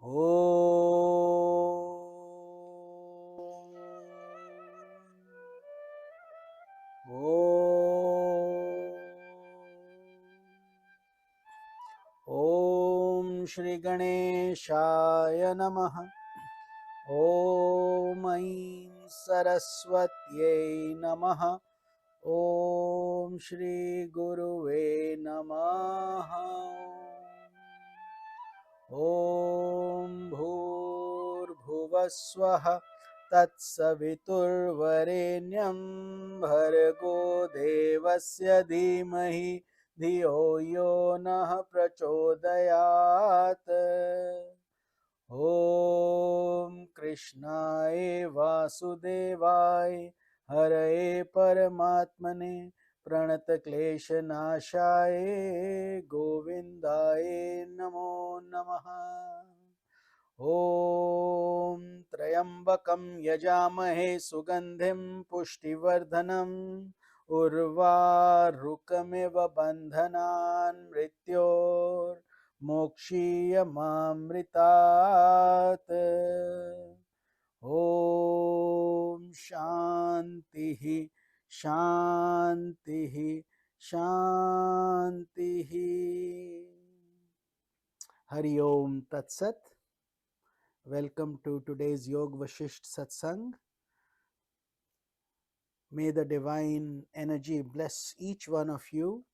ॐ श्री गणेशाय नमः। ॐ ऐं सरस्वत्यै नमः। ॐ श्री गुरुवे नमः। ॐ भूर्भुवस्वः तत्सवितुर्वरेण्यं भर्गो देवस्य धीमहि धियो यो नः प्रचोदयात्। ॐ कृष्णाय वासुदेवाय हरये परमात्मने प्रणतक्लेशनाशाय गोविन्दाय नमो नमः। ॐ त्र्यम्बकं यजामहे सुगन्धिं पुष्टिवर्धनम् उर्वारुकमिव बन्धनान् मृत्योर्मोक्षीयमामृतात्। ॐ शान्तिः शान्तिः शान्तिः। हरि ओम Tat Sat. Welcome to today's Yoga Vashistha Satsang. May the divine energy bless each one of you,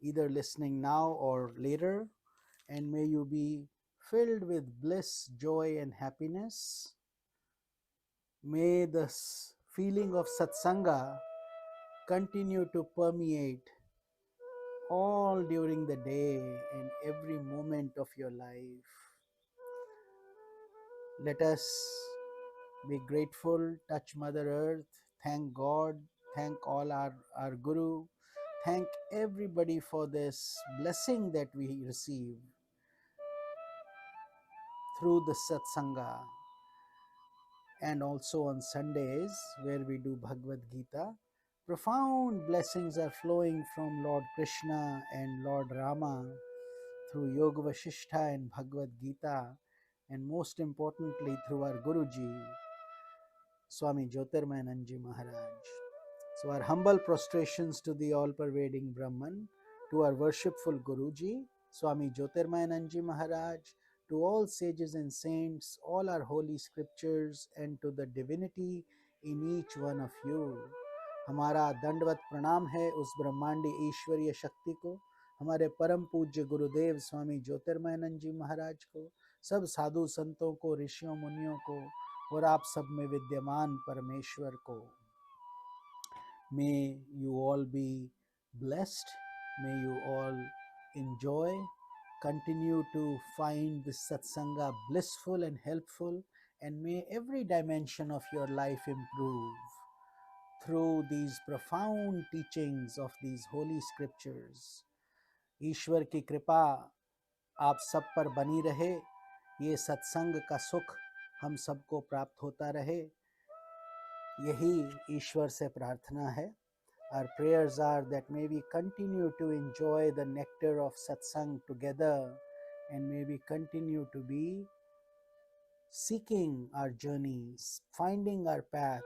either listening now or later, and may you be filled with bliss, joy, and happiness. May this feeling of Satsanga continue to permeate all during the day and every moment of your life. Let us be grateful, touch Mother Earth, thank God, thank all our Guru, thank everybody for this blessing that we receive through the Satsanga, and also on Sundays where we do Bhagavad Gita. Profound blessings are flowing from Lord Krishna and Lord Rama through Yoga Vashistha and Bhagavad Gita, and most importantly through our Guruji, Swami JyotirmayAnanda Maharaj. So our humble prostrations to the all-pervading Brahman, to our worshipful Guruji, Swami JyotirmayAnanda Maharaj, to all sages and saints, all our holy scriptures, and to the divinity in each one of you. हमारा दंडवत प्रणाम है उस ब्रह्मांडी ईश्वरीय शक्ति को, हमारे परम पूज्य गुरुदेव स्वामी ज्योतिर्मयानंद जी महाराज को, सब साधु संतों को, ऋषियों मुनियों को, और आप सब में विद्यमान परमेश्वर को. May you all be blessed, may you all enjoy, continue to find this satsanga blissful and helpful, and may every dimension of your life improve through these profound teachings of these holy scriptures. ईश्वर की कृपा आप सब पर बनी रहे, ये सत्संग का सुख हम सबको प्राप्त होता रहे, यही ईश्वर से प्रार्थना है. Our prayers are that may we continue to enjoy the nectar of satsang together, and may we continue to be seeking our journeys, finding our path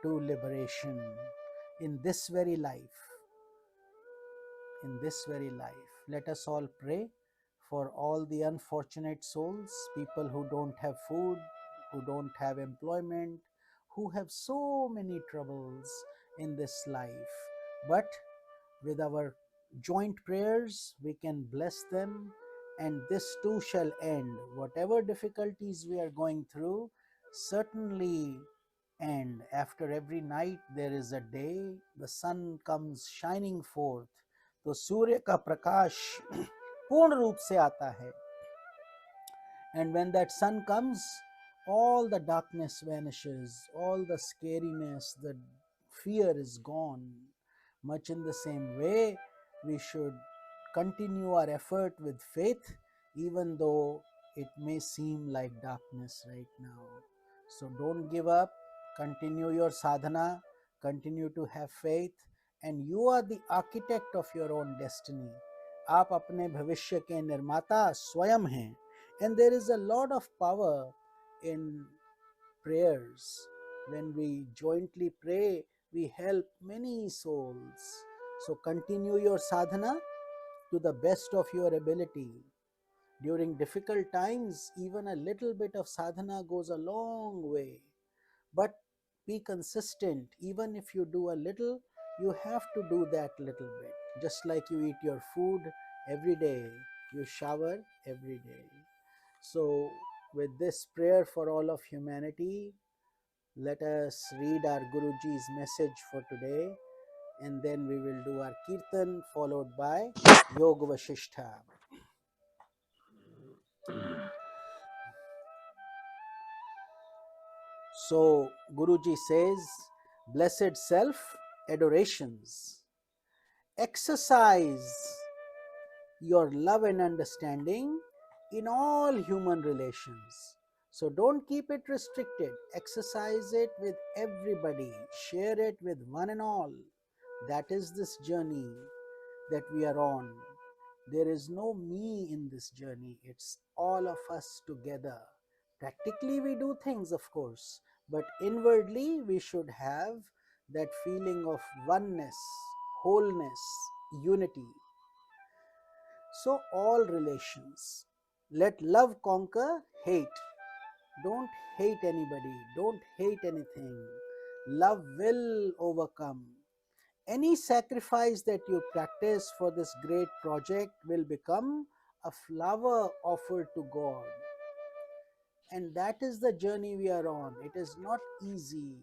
to liberation in this very life. In this very life, let us all pray for all the unfortunate souls, people who don't have food, who don't have employment, who have so many troubles in this life. But with our joint prayers, we can bless them, and this too shall end. Whatever difficulties we are going through, certainly end. After every night, there is a day, the sun comes shining forth. तो सूर्य का प्रकाश पूर्ण रूप से आता है. And when that sun comes, all the darkness vanishes, all the scariness, the fear is gone. Much in the same way, we should continue our effort with faith, even though it may seem like darkness right now. So don't give up, continue your sadhana, continue to have faith, and you are the architect of your own destiny. आप अपने भविष्य के निर्माता स्वयं हैं, And there is a lot of power in prayers. When we jointly pray, we help many souls. So continue your sadhana to the best of your ability. During difficult times, even a little bit of sadhana goes a long way. But be consistent. Even if you do a little, you have to do that little bit. Just like you eat your food every day, you shower every day. So, with this prayer for all of humanity, let us read our Guruji's message for today, and then we will do our Kirtan followed by Yoga Vashistha. So, Guruji says, Blessed self, adorations. Exercise your love and understanding in all human relations. So don't keep it restricted. Exercise it with everybody. Share it with one and all. That is this journey that we are on. There is no me in this journey. It's all of us together. Practically, we do things, of course, but inwardly, we should have that feeling of oneness, wholeness, unity. So, all relations. Let love conquer hate. Don't hate anybody. Don't hate anything. Love will overcome. Any sacrifice that you practice for this great project will become a flower offered to God. And that is the journey we are on. It is not easy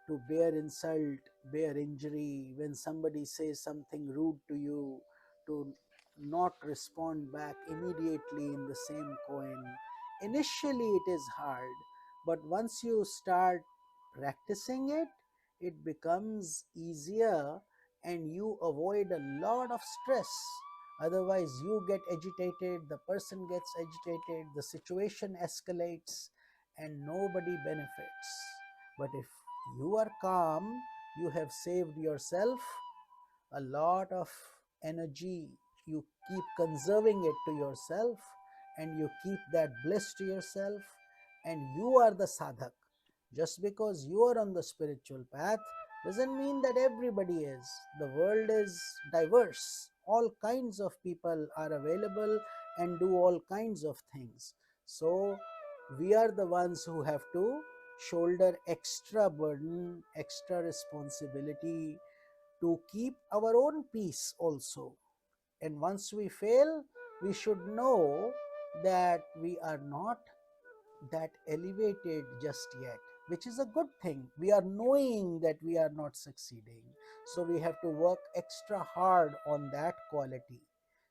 to bear insult, bear injury, when somebody says something rude to you, to not respond back immediately in the same coin. Initially, it is hard, but once you start practicing it, it becomes easier and you avoid a lot of stress. Otherwise, you get agitated, the person gets agitated, the situation escalates, and nobody benefits. But if you are calm, you have saved yourself a lot of energy. You keep conserving it to yourself, and you keep that bliss to yourself, and you are the sadhak. Just because you are on the spiritual path doesn't mean that everybody is. The world is diverse. All kinds of people are available and do all kinds of things. So we are the ones who have to shoulder extra burden, extra responsibility to keep our own peace also. And once we fail, we should know that we are not that elevated just yet, which is a good thing. We are knowing that we are not succeeding. So we have to work extra hard on that quality.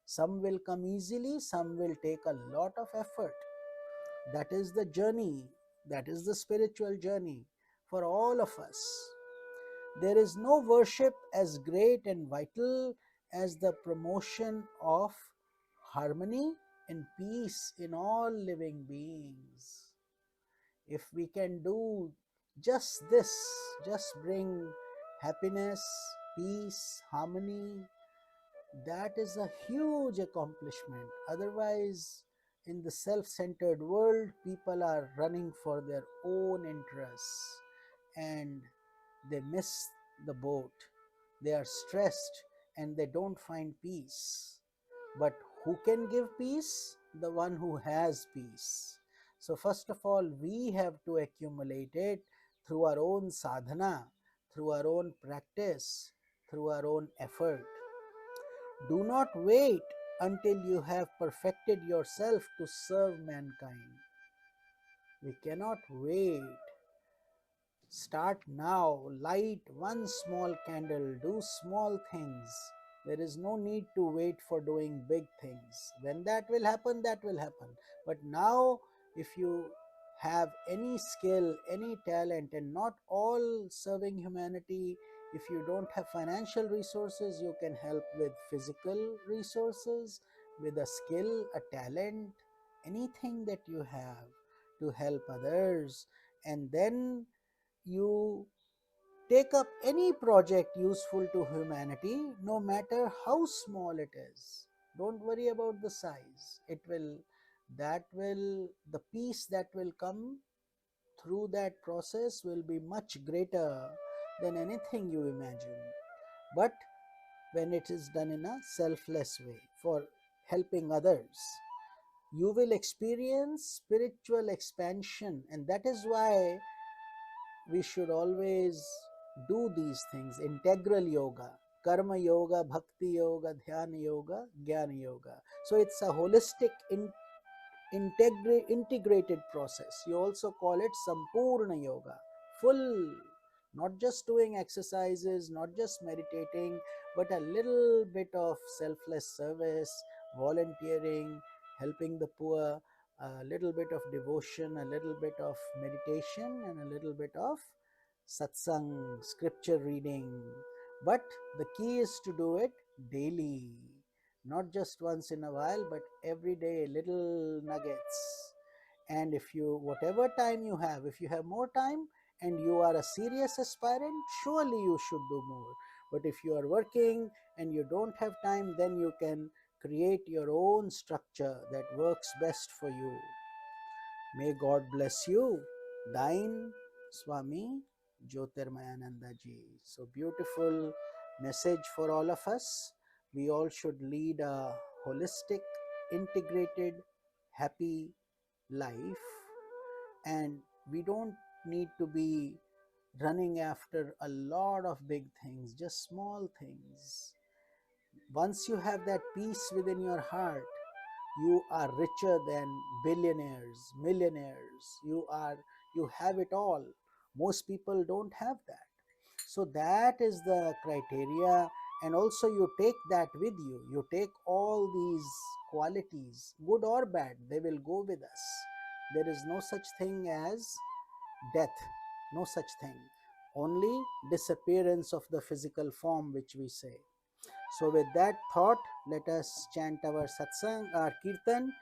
Some will come easily, some will take a lot of effort. That is the journey, that is the spiritual journey for all of us. There is no worship as great and vital as the promotion of harmony and peace in all living beings. If we can do just this, just bring happiness, peace, harmony, that is a huge accomplishment. Otherwise, in the self-centered world, people are running for their own interests and they miss the boat. They are stressed and they don't find peace. But who can give peace? The one who has peace. So first of all, we have to accumulate it through our own sadhana, through our own practice, through our own effort. Do not wait until you have perfected yourself to serve mankind. We cannot wait. Start now. Light one small candle. Do small things. There is no need to wait for doing big things. When that will happen, that will happen. But now, if you have any skill, any talent, and not all serving humanity, if you don't have financial resources, you can help with physical resources, with a skill, a talent, anything that you have to help others. And then you take up any project useful to humanity, no matter how small it is. Don't worry about the size. It will the peace that will come through that process will be much greater than anything you imagine. But when it is done in a selfless way for helping others, you will experience spiritual expansion. And that is why we should always do these things: integral yoga, karma yoga, bhakti yoga, dhyana yoga, jnana yoga. So it's a holistic integrated process. You also call it Sampurna Yoga, full, not just doing exercises, not just meditating, but a little bit of selfless service, volunteering, helping the poor, a little bit of devotion, a little bit of meditation, and a little bit of satsang, scripture reading. But the key is to do it daily, not just once in a while, but every day, little nuggets. And if you, whatever time you have, if you have more time and you are a serious aspirant, surely you should do more. But if you are working and you don't have time, then you can create your own structure that works best for you. May God bless you. Thine, Swami JyotirmayAnanda ji. So beautiful message for all of us. We all should lead a holistic, integrated, happy life, and we don't need to be running after a lot of big things, just small things. Once you have that peace within your heart, you are richer than billionaires, millionaires. You have it all. Most people don't have that. So that is the criteria, and also you take that with you. You take all these qualities, good or bad, they will go with us. There is no such thing as death, no such thing, only disappearance of the physical form, which we say. So with that thought, let us chant our satsang, our kirtan,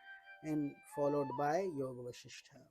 and followed by Yoga Vashistha.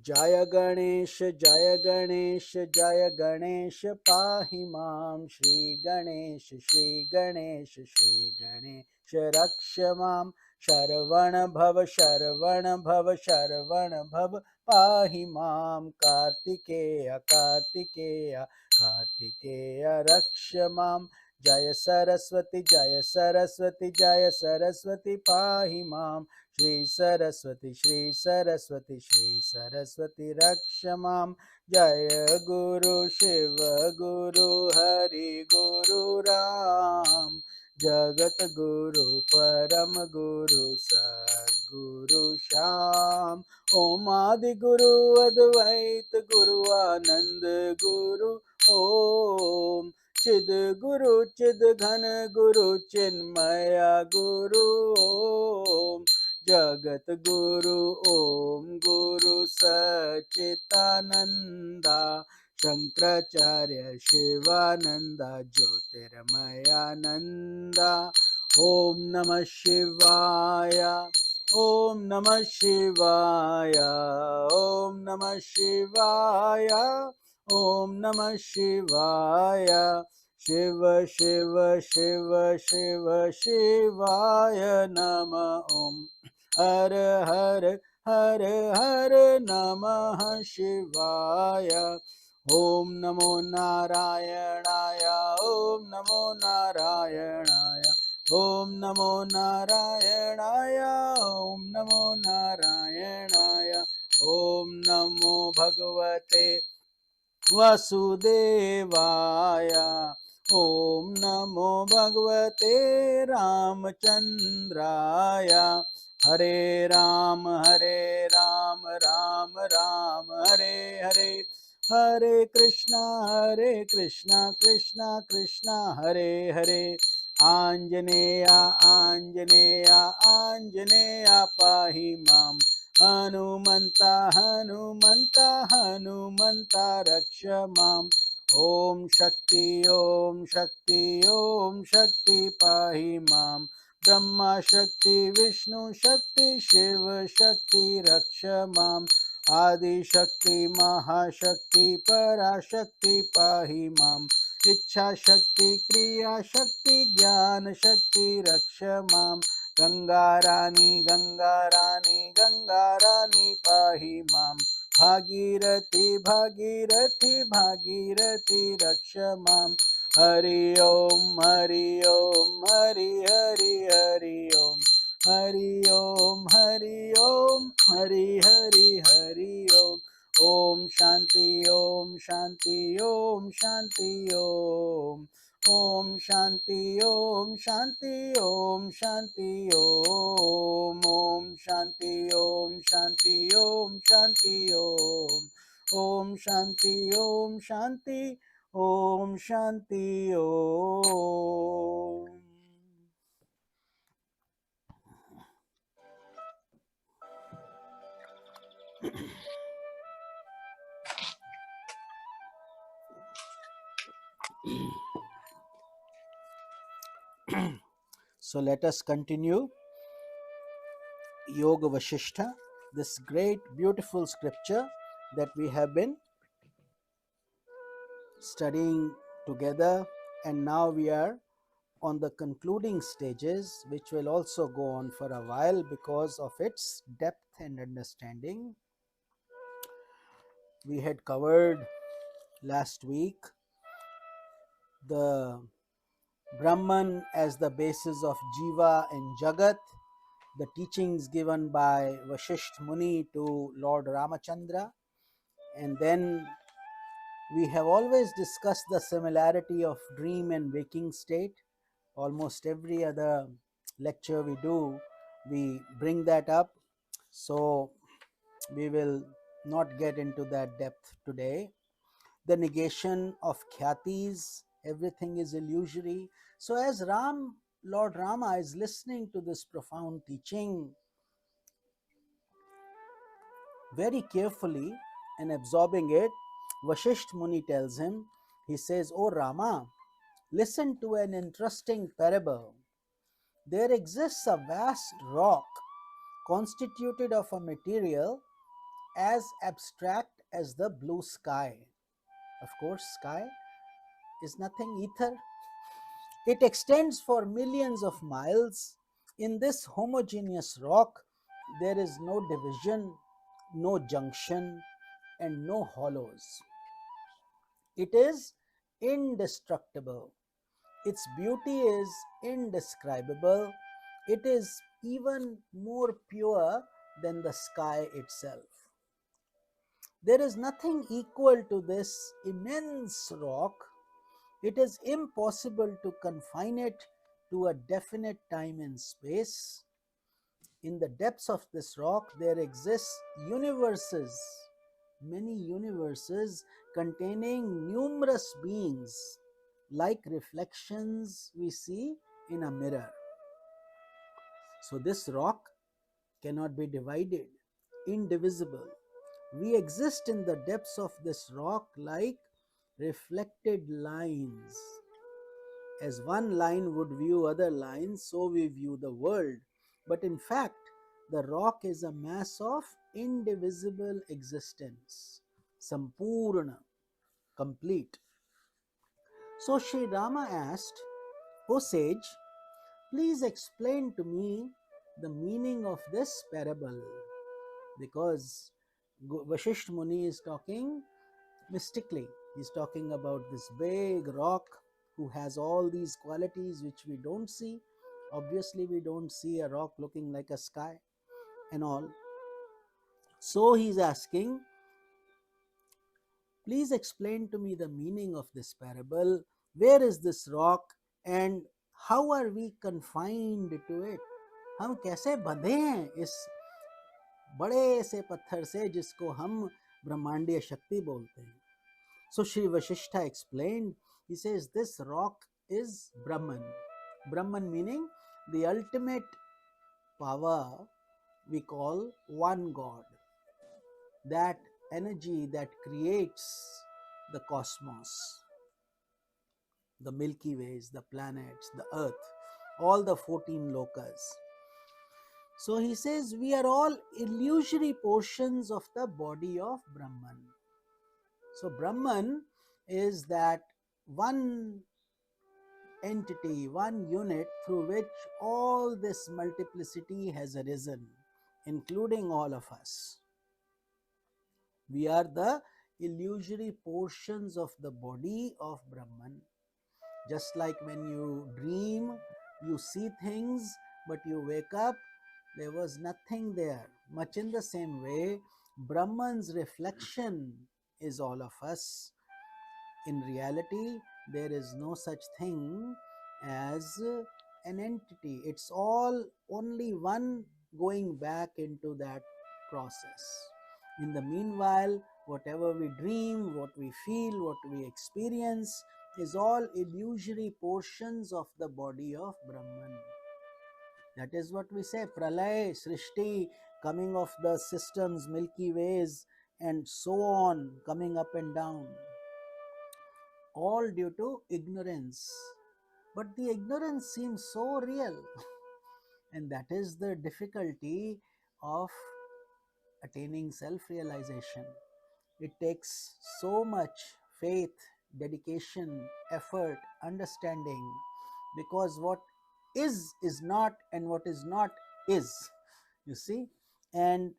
Jaya Ganesh, Jaya Ganesh, Jaya Ganesh, Pahi Mam, Shri Ganesh, Shri Ganesh, Shri Ganesh, Raksha Mam, Sharvana Bhav, Sharvana Bhav, Sharvana Bhav, Pahi Mam, Kartikeya, Kartikeya, Kartikeya, Raksha Mam, Jaya Saraswati, Jaya Saraswati, Jaya Saraswati, Pahi Mam, Shri Saraswati, Shri Saraswati, Shri Saraswati, Rakshamam. Jaya Guru Shiva Guru Hari Guru Ram, Jagat Guru Param Guru Sat Guru Sham. Om Adi Guru Advait Guru Anand Guru Om. Chid Guru Chid Ghan Guru Chinmaya Guru Om. Jagat Guru Om Guru Sachitananda Shankaracharya Shivananda Jyotirmayananda. Om Namah Shivaya, Om Namah Shivaya, Om Namah Shivaya, Om Namah Shivaya. Shiva Shiva Shiva Shiva Shivaya Nama. Om Har Har Har Har Namah Shivaya. Om Namo Narayanaya, Om Namo Narayanaya, Om Namo Narayanaya, Om Namo Narayanaya, Om Namo Bhagavate Vasudevaya. Om Namo Bhagavate Ramachandraya. Hare Ram, Hare Ram, Ram Ram, Hare Hare. Hare Krishna, Krishna Krishna, Hare Hare. Anjaneya, Anjaneya, Anjaneya, Pahi Mam. Hanumanta, Hanumanta, Hanumanta, Raksha Mam. Om Shakti, Om Shakti, Om Shakti, Pahi Mam. Brahma Shakti, Vishnu Shakti, Shiva Shakti, Raksha Mam. Adi Shakti, Mahashakti, Parashakti, Pahi Mam. Ichha Shakti, Kriya Shakti, Jnana Shakti, Raksha Mam. Gangarani, Gangarani, Gangarani, Pahi Mam. Bhagirathi, Bhagirathi, Bhagirathi, Raksha Mam. Hari Om, Hari Om, Hari Hari, Hari Om. Hari Om, Hari Om, Hari Hari, Hari Om. Om Shanti, Om Shanti, Om Shanti, Om. Om Shanti, Om Shanti, Om Shanti, Om. Om Shanti, Om Shanti, Om Shanti, Om. Om Shanti, Om Shanti, Om Shanti, Om. So let us continue Yoga Vashistha, this great beautiful scripture that we have been studying together, and now we are on the concluding stages, which will also go on for a while because of its depth and understanding. We had covered last week the Brahman as the basis of Jiva and Jagat, the teachings given by Vashistha Muni to Lord Ramachandra, and then we have always discussed the similarity of dream and waking state. Almost every other lecture we do, we bring that up. So we will not get into that depth today. The negation of kyatis, everything is illusory. So as Lord Rama is listening to this profound teaching very carefully and absorbing it, Vashistha Muni tells him, he says, "O Rama, listen to an interesting parable. There exists a vast rock constituted of a material as abstract as the blue sky." Of course, sky is nothing, ether. It extends for millions of miles. In this homogeneous rock, there is no division, no junction, and no hollows. It is indestructible. Its beauty is indescribable. It is even more pure than the sky itself. There is nothing equal to this immense rock. It is impossible to confine it to a definite time and space. In the depths of this rock, there exist universes, many universes containing numerous beings, like reflections we see in a mirror. So, this rock cannot be divided, indivisible. We exist in the depths of this rock like reflected lines. As one line would view other lines, so we view the world. But in fact, the rock is a mass of indivisible existence, Sampurna, complete. So Sri Rama asked, "O sage, please explain to me the meaning of this parable." Because Vashistha Muni is talking mystically. He's talking about this big rock who has all these qualities which we don't see. Obviously, we don't see a rock looking like a sky and all. So he's asking, "Please explain to me the meaning of this parable. Where is this rock and how are we confined to it? हम कैसे बंधे हैं इस बड़े से पत्थर से जिसको हम ब्रह्मांडीय शक्ति बोलते हैं?" So Sri Vashistha explained, he says, this rock is Brahman. Brahman meaning the ultimate power we call one God. That energy that creates the cosmos, the Milky Ways, the planets, the earth, all the 14 lokas. So he says, we are all illusory portions of the body of Brahman. So Brahman is that one entity, one unit through which all this multiplicity has arisen, including all of us. We are the illusory portions of the body of Brahman. Just like when you dream, you see things, but you wake up, there was nothing there. Much in the same way, Brahman's reflection is all of us. In reality, there is no such thing as an entity. It's all only one going back into that process. In the meanwhile, whatever we dream, what we feel, what we experience is all illusory portions of the body of Brahman. That is what we say, Pralay, Srishti, coming of the systems, Milky Ways, and so on, coming up and down, all due to ignorance. But the ignorance seems so real, and that is the difficulty of attaining self-realization. It takes so much faith, dedication, effort, understanding, because what is not, and what is not is, you see. And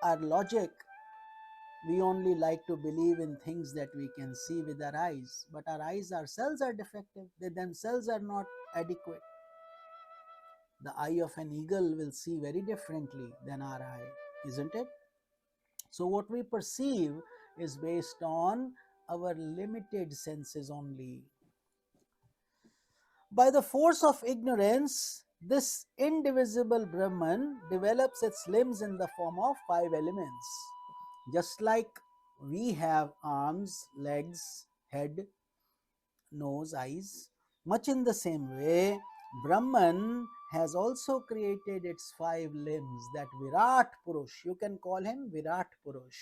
our logic, we only like to believe in things that we can see with our eyes, but our eyes ourselves are defective. They themselves are not adequate. The eye of an eagle will see very differently than our eye, isn't it? So what we perceive is based on our limited senses only. By the force of ignorance, this indivisible Brahman develops its limbs in the form of 5 elements. Just like we have arms, legs, head, nose, eyes, much in the same way, Brahman has also created its 5 limbs, that Virat Purush. You can call him Virat Purush.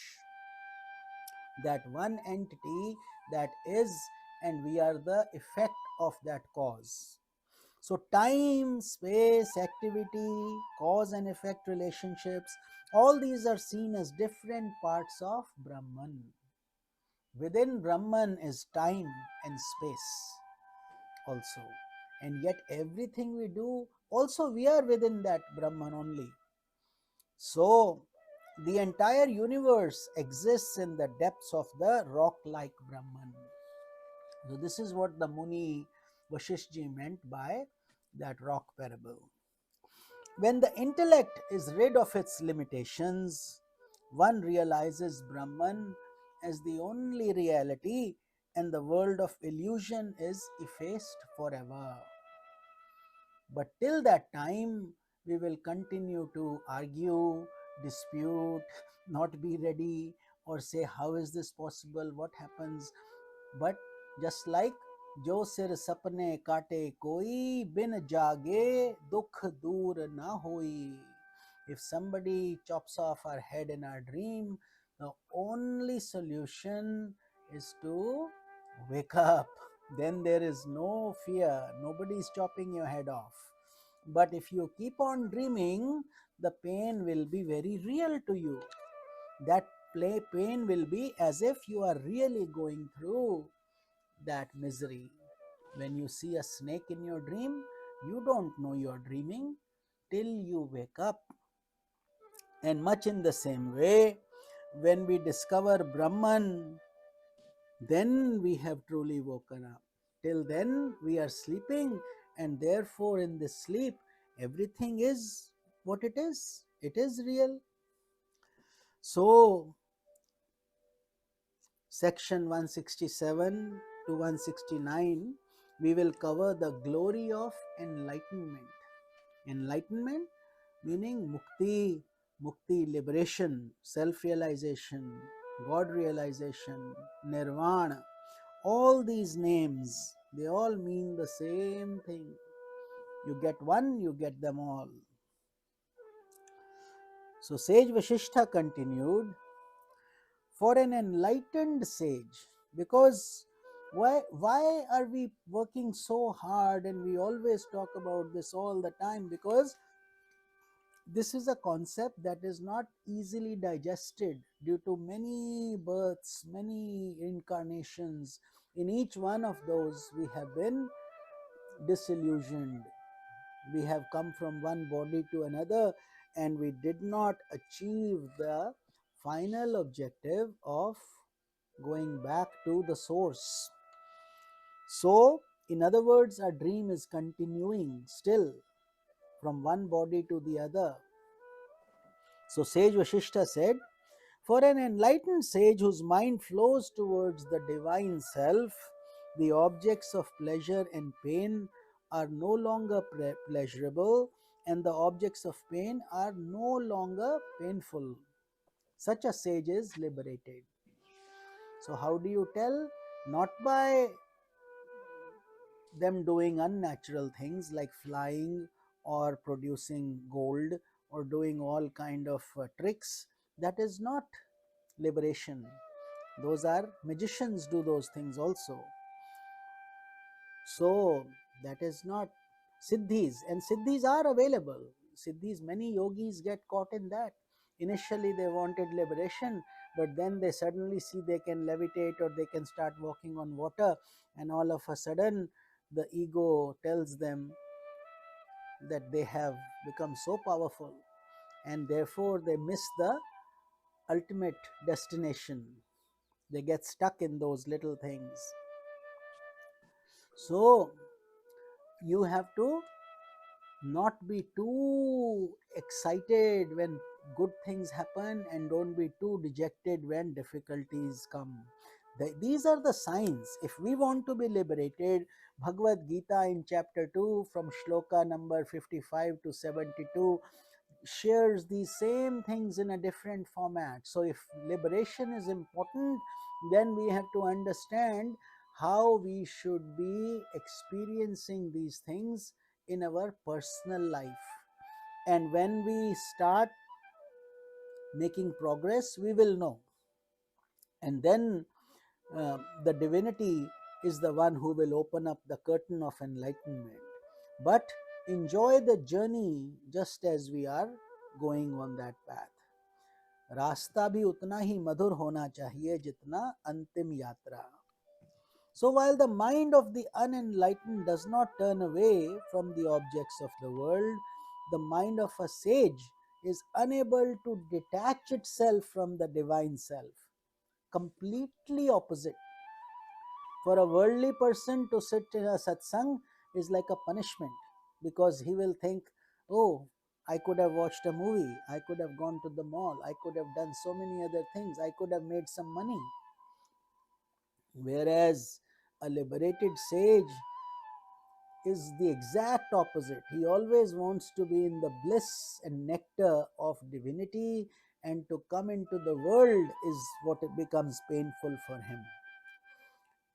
That one entity that is, and we are the effect of that cause. So time, space, activity, cause and effect relationships, all these are seen as different parts of Brahman. Within Brahman is time and space also. And yet everything we do, also we are within that Brahman only. So the entire universe exists in the depths of the rock-like Brahman. So this is what the Muni Vashistha meant by that rock parable. When the intellect is rid of its limitations, one realizes Brahman as the only reality, and the world of illusion is effaced forever. But till that time, we will continue to argue, dispute, not be ready, or say, how is this possible? What happens? But just like जो सिर सपने काटे कोई बिन जागे दुख दूर ना होई. If somebody chops off our head in our dream, the only solution is to wake up. Then there is no fear, nobody is chopping your head off. But if you keep on dreaming, the pain will be very real to you. That pain will be as if you are really going through that misery. When you see a snake in your dream, you don't know you are dreaming till you wake up. And much in the same way, when we discover Brahman, then we have truly woken up. Till then, we are sleeping, and therefore, in this sleep, everything is what it is. It is real. So, section 167 to 169, we will cover the glory of enlightenment. Enlightenment meaning mukti, liberation, self-realization, God realization, nirvana. All these names, they all mean the same thing. You get one, you get them all. So Sage Vasistha continued, for an enlightened sage, because why are we working so hard, and we always talk about this all the time? Because this is a concept that is not easily digested due to many births, many incarnations. In each one of those, we have been disillusioned. We have come from one body to another, and we did not achieve the final objective of going back to the source. So, in other words, our dream is continuing still from one body to the other. So, Sage Vashistha said, for an enlightened sage whose mind flows towards the divine self, the objects of pleasure and pain are no longer pleasurable, and the objects of pain are no longer painful. Such a sage is liberated. So, how do you tell? Not by them doing unnatural things like flying or producing gold or doing all kind of tricks. That is not liberation. Those are magicians do those things also. So that is not siddhis, and siddhis are available. Siddhis, many yogis get caught in that. Initially they wanted liberation, but then they suddenly see they can levitate or they can start walking on water, and all of a sudden the ego tells them that they have become so powerful, and therefore they miss the ultimate destination. They get stuck in those little things. So you have to not be too excited when good things happen, and don't be too dejected when difficulties come. These are the signs. If we want to be liberated, Bhagavad Gita in chapter 2 from shloka number 55 to 72 shares these same things in a different format. So if liberation is important, then we have to understand how we should be experiencing these things in our personal life. And when we start making progress, we will know. And then the divinity is the one who will open up the curtain of enlightenment. But enjoy the journey just as we are going on that path. रास्ता भी उतना ही मधुर होना चाहिए जितना अंतिम यात्रा. So while the mind of the unenlightened does not turn away from the objects of the world, the mind of a sage is unable to detach itself from the divine self. Completely opposite. For a worldly person to sit in a satsang is like a punishment, because he will think, oh, I could have watched a movie, I could have gone to the mall, I could have done so many other things, I could have made some money. Whereas a liberated sage is the exact opposite. He always wants to be in the bliss and nectar of divinity, and to come into the world is what it becomes painful for him.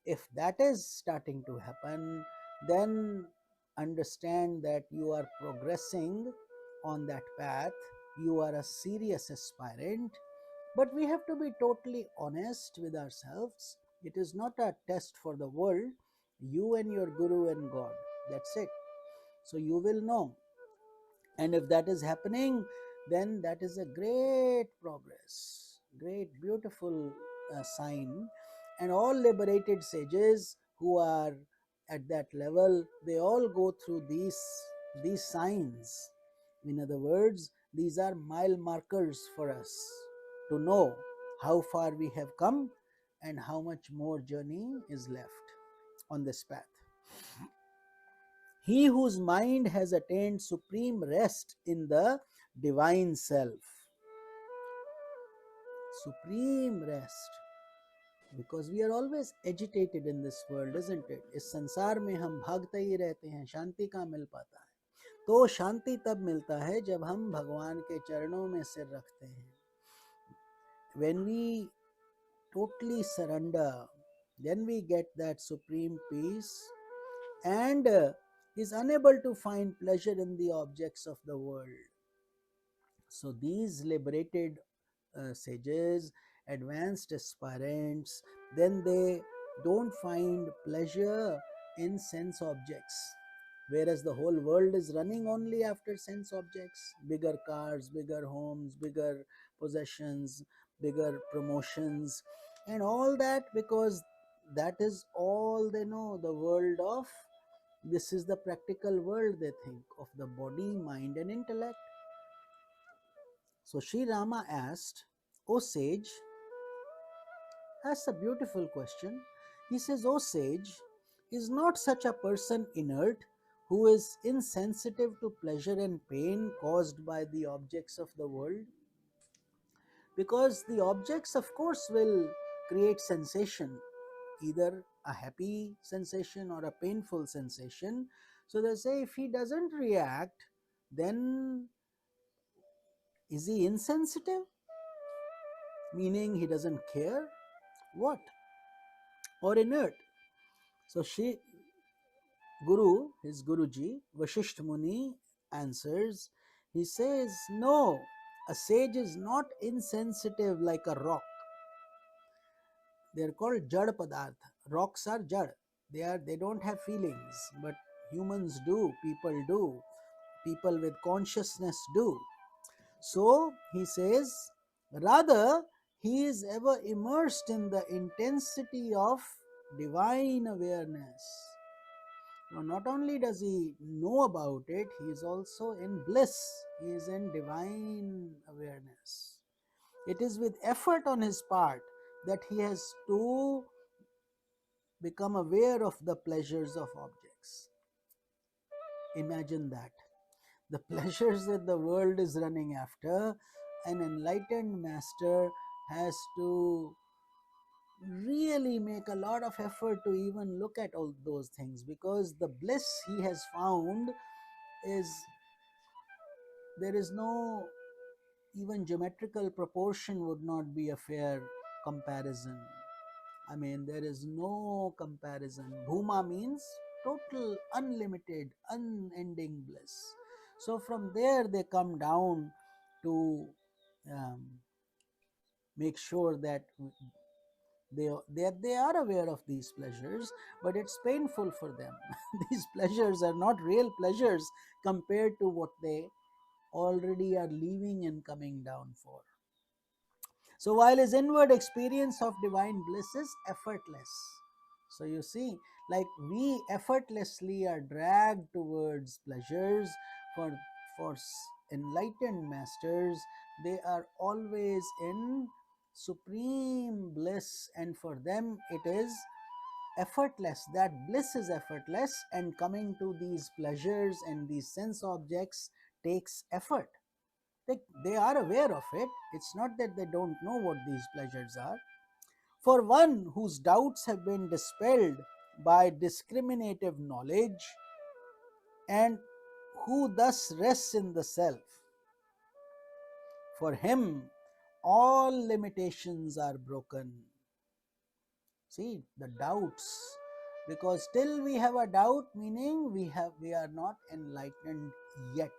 If that is starting to happen, then understand that you are progressing on that path. You are a serious aspirant, but we have to be totally honest with ourselves. It is not a test for the world. You and your Guru and God. That's it. So you will know. And if that is happening, then that is a great progress, great, beautiful sign. And all liberated sages who are at that level, they all go through these signs. In other words, these are mile markers for us to know how far we have come and how much more journey is left on this path. He whose mind has attained supreme rest in the divine self. Supreme rest. Because we are always agitated in this world, isn't it? इस संसार में हम भागते ही रहते हैं, शांति कहाँ मिल पाता है? तो शांति तब मिलता है जब हम भगवान के चरणों में सिर रखते हैं. When we totally surrender, then we get that supreme peace, and is unable to find pleasure in the objects of the world. So these liberated sages, advanced aspirants, then they don't find pleasure in sense objects, whereas the whole world is running only after sense objects, bigger cars, bigger homes, bigger possessions, bigger promotions, and all that, because that is all they know, the world of This is the practical world, they think, of the body, mind, and intellect. So Sri Rama asked, O sage, that's a beautiful question. He says, O sage, is not such a person inert who is insensitive to pleasure and pain caused by the objects of the world? Because the objects, of course, will create sensation, either a happy sensation or a painful sensation. So they say, if he doesn't react, then is he insensitive? Meaning he doesn't care? What? Or inert? So his Guruji, Vashistha Muni answers, he says, no, a sage is not insensitive like a rock. They are called Jad Padartha. Rocks are Jad. They don't have feelings, but humans do, people with consciousness do. So he says, rather, he is ever immersed in the intensity of divine awareness. Now, not only does he know about it, he is also in bliss, he is in divine awareness. It is with effort on his part that he has to become aware of the pleasures of objects. Imagine that. The pleasures that the world is running after, an enlightened master has to really make a lot of effort to even look at all those things, because the bliss he has found is, there is no, even geometrical proportion would not be a fair comparison. I mean, there is no comparison. Bhuma means total, unlimited, unending bliss. So from there they come down to um, make sure that they are aware of these pleasures, but it's painful for them. These pleasures are not real pleasures compared to what they already are leaving and coming down for. So while his inward experience of divine bliss is effortless. So you see, like we effortlessly are dragged towards pleasures, for enlightened masters, they are always in supreme bliss, and for them it is effortless. That bliss is effortless, and coming to these pleasures and these sense objects takes effort. They are aware of it. It's not that they don't know what these pleasures are. For one whose doubts have been dispelled by discriminative knowledge, and who thus rests in the self, for him all limitations are broken. See, the doubts, because still we have a doubt, meaning we are not enlightened yet.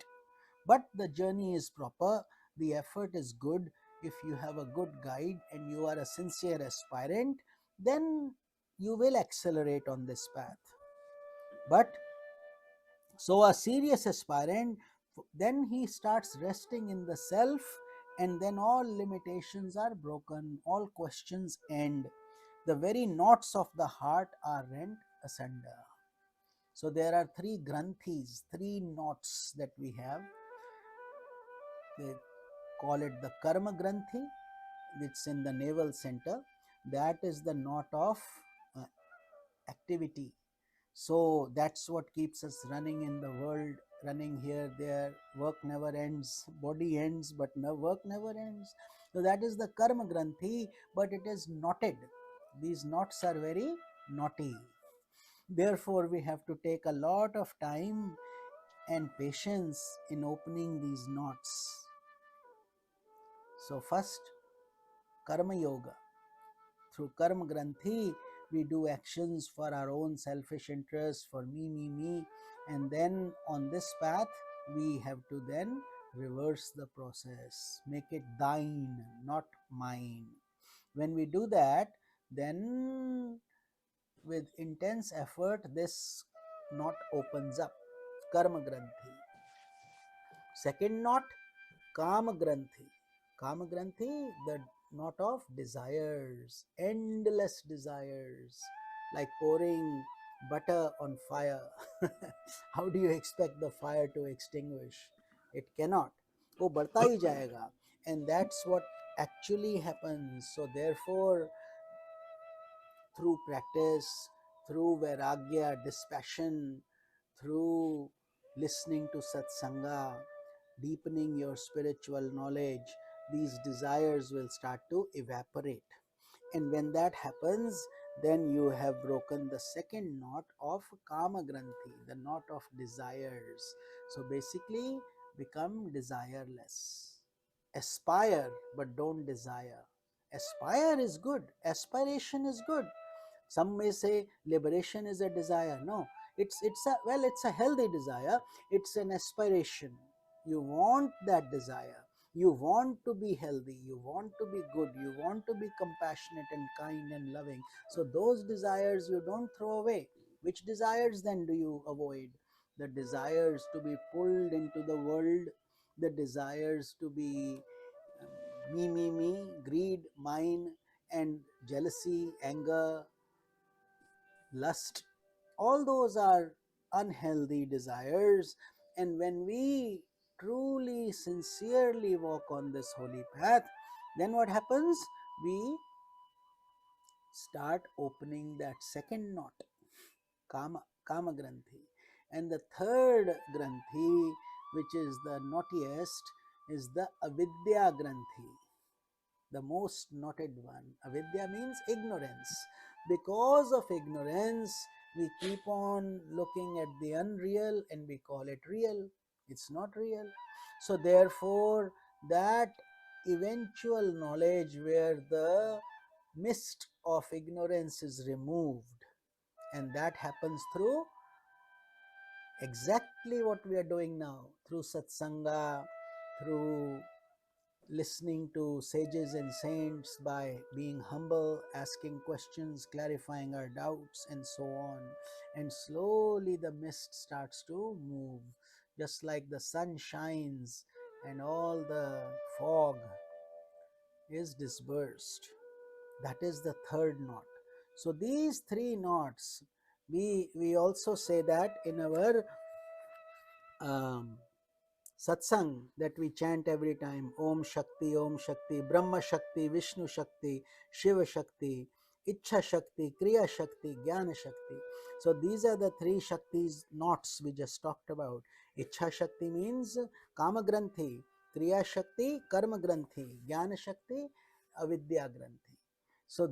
But the journey is proper, the effort is good. If you have a good guide and you are a sincere aspirant, then you will accelerate on this path. But so a serious aspirant, then he starts resting in the self, and then all limitations are broken, all questions end. The very knots of the heart are rent asunder. So there are three granthis, three knots that we have. They call it the karma granthi. It's in the navel center. That is the knot of uh, activity. So that's what keeps us running in the world, running here, there. Work never ends, body ends, but no, work never ends. So that is the karma granthi, but it is knotted. These knots are very knotty. Therefore, we have to take a lot of time and patience in opening these knots. So first, karma yoga. Through karma granthi, we do actions for our own selfish interest, for me, and then on this path, we have to then reverse the process, make it thine, not mine. When we do that, then with intense effort, this knot opens up, karma granthi. Second knot, Kama Granthi. Kama Granthi, the knot of desires, endless desires, like pouring butter on fire. How do you expect the fire to extinguish? It cannot. वो बढ़ता ही जाएगा. And that's what actually happens. So therefore, through practice, through vairagya, dispassion, through listening to satsanga, deepening your spiritual knowledge, these desires will start to evaporate. And when that happens, then you have broken the second knot of Kama Granthi, the knot of desires. So basically, become desireless. Aspire, but don't desire. Aspire is good, aspiration is good. Some may say liberation is a desire. No, it's a healthy desire. It's an aspiration. You want that desire. You want to be healthy. You want to be good. You want to be compassionate and kind and loving. So those desires you don't throw away. Which desires then do you avoid? The desires to be pulled into the world, the desires to be me, greed, mine, and jealousy, anger, lust. All those are unhealthy desires. And when we truly, sincerely walk on this holy path, then what happens? We start opening that second knot, Kama Granthi. And the third Granthi, which is the knottiest, is the Avidya Granthi, the most knotted one. Avidya means ignorance. Because of ignorance, we keep on looking at the unreal and we call it real. It's not real. So, therefore, that eventual knowledge where the mist of ignorance is removed, and that happens through exactly what we are doing now, through satsanga, through listening to sages and saints, by being humble, asking questions, clarifying our doubts, and so on. And slowly the mist starts to move, just like the sun shines and all the fog is dispersed. That is the third knot. So these three knots, we also say that in our um, satsang that we chant every time: Om Shakti, Brahma Shakti, Vishnu Shakti, Shiva Shakti, Ichha Shakti, Kriya Shakti, Jnana Shakti. So these are the three Shaktis knots we just talked about. Ichha Shakti means Kama Granthi, Kriya Shakti, Karma Granthi, Jnana Shakti, Avidya Granthi. So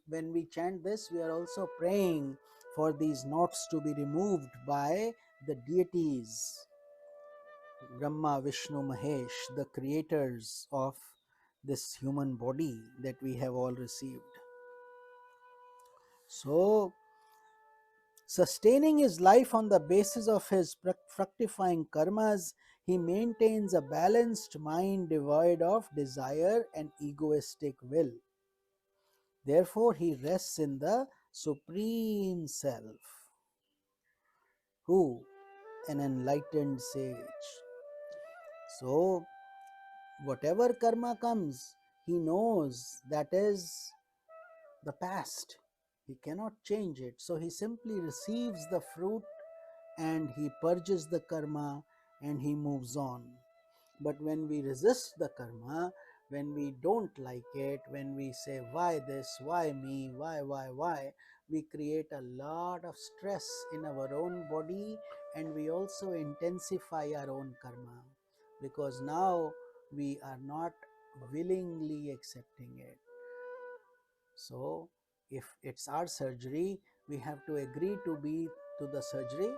when we chant this, we are also praying for these knots to be removed by the deities, Brahma, Vishnu, Mahesh, the creators of this human body that we have all received. So, sustaining his life on the basis of his fructifying karmas, he maintains a balanced mind devoid of desire and egoistic will. Therefore, he rests in the Supreme Self, who? An enlightened sage. So, whatever karma comes, he knows that is the past. He cannot change it. So he simply receives the fruit and he purges the karma and he moves on. But when we resist the karma, when we don't like it, when we say, why this, why me, why, we create a lot of stress in our own body, and we also intensify our own karma, because now we are not willingly accepting it. So if it's our surgery, we have to agree to be to the surgery,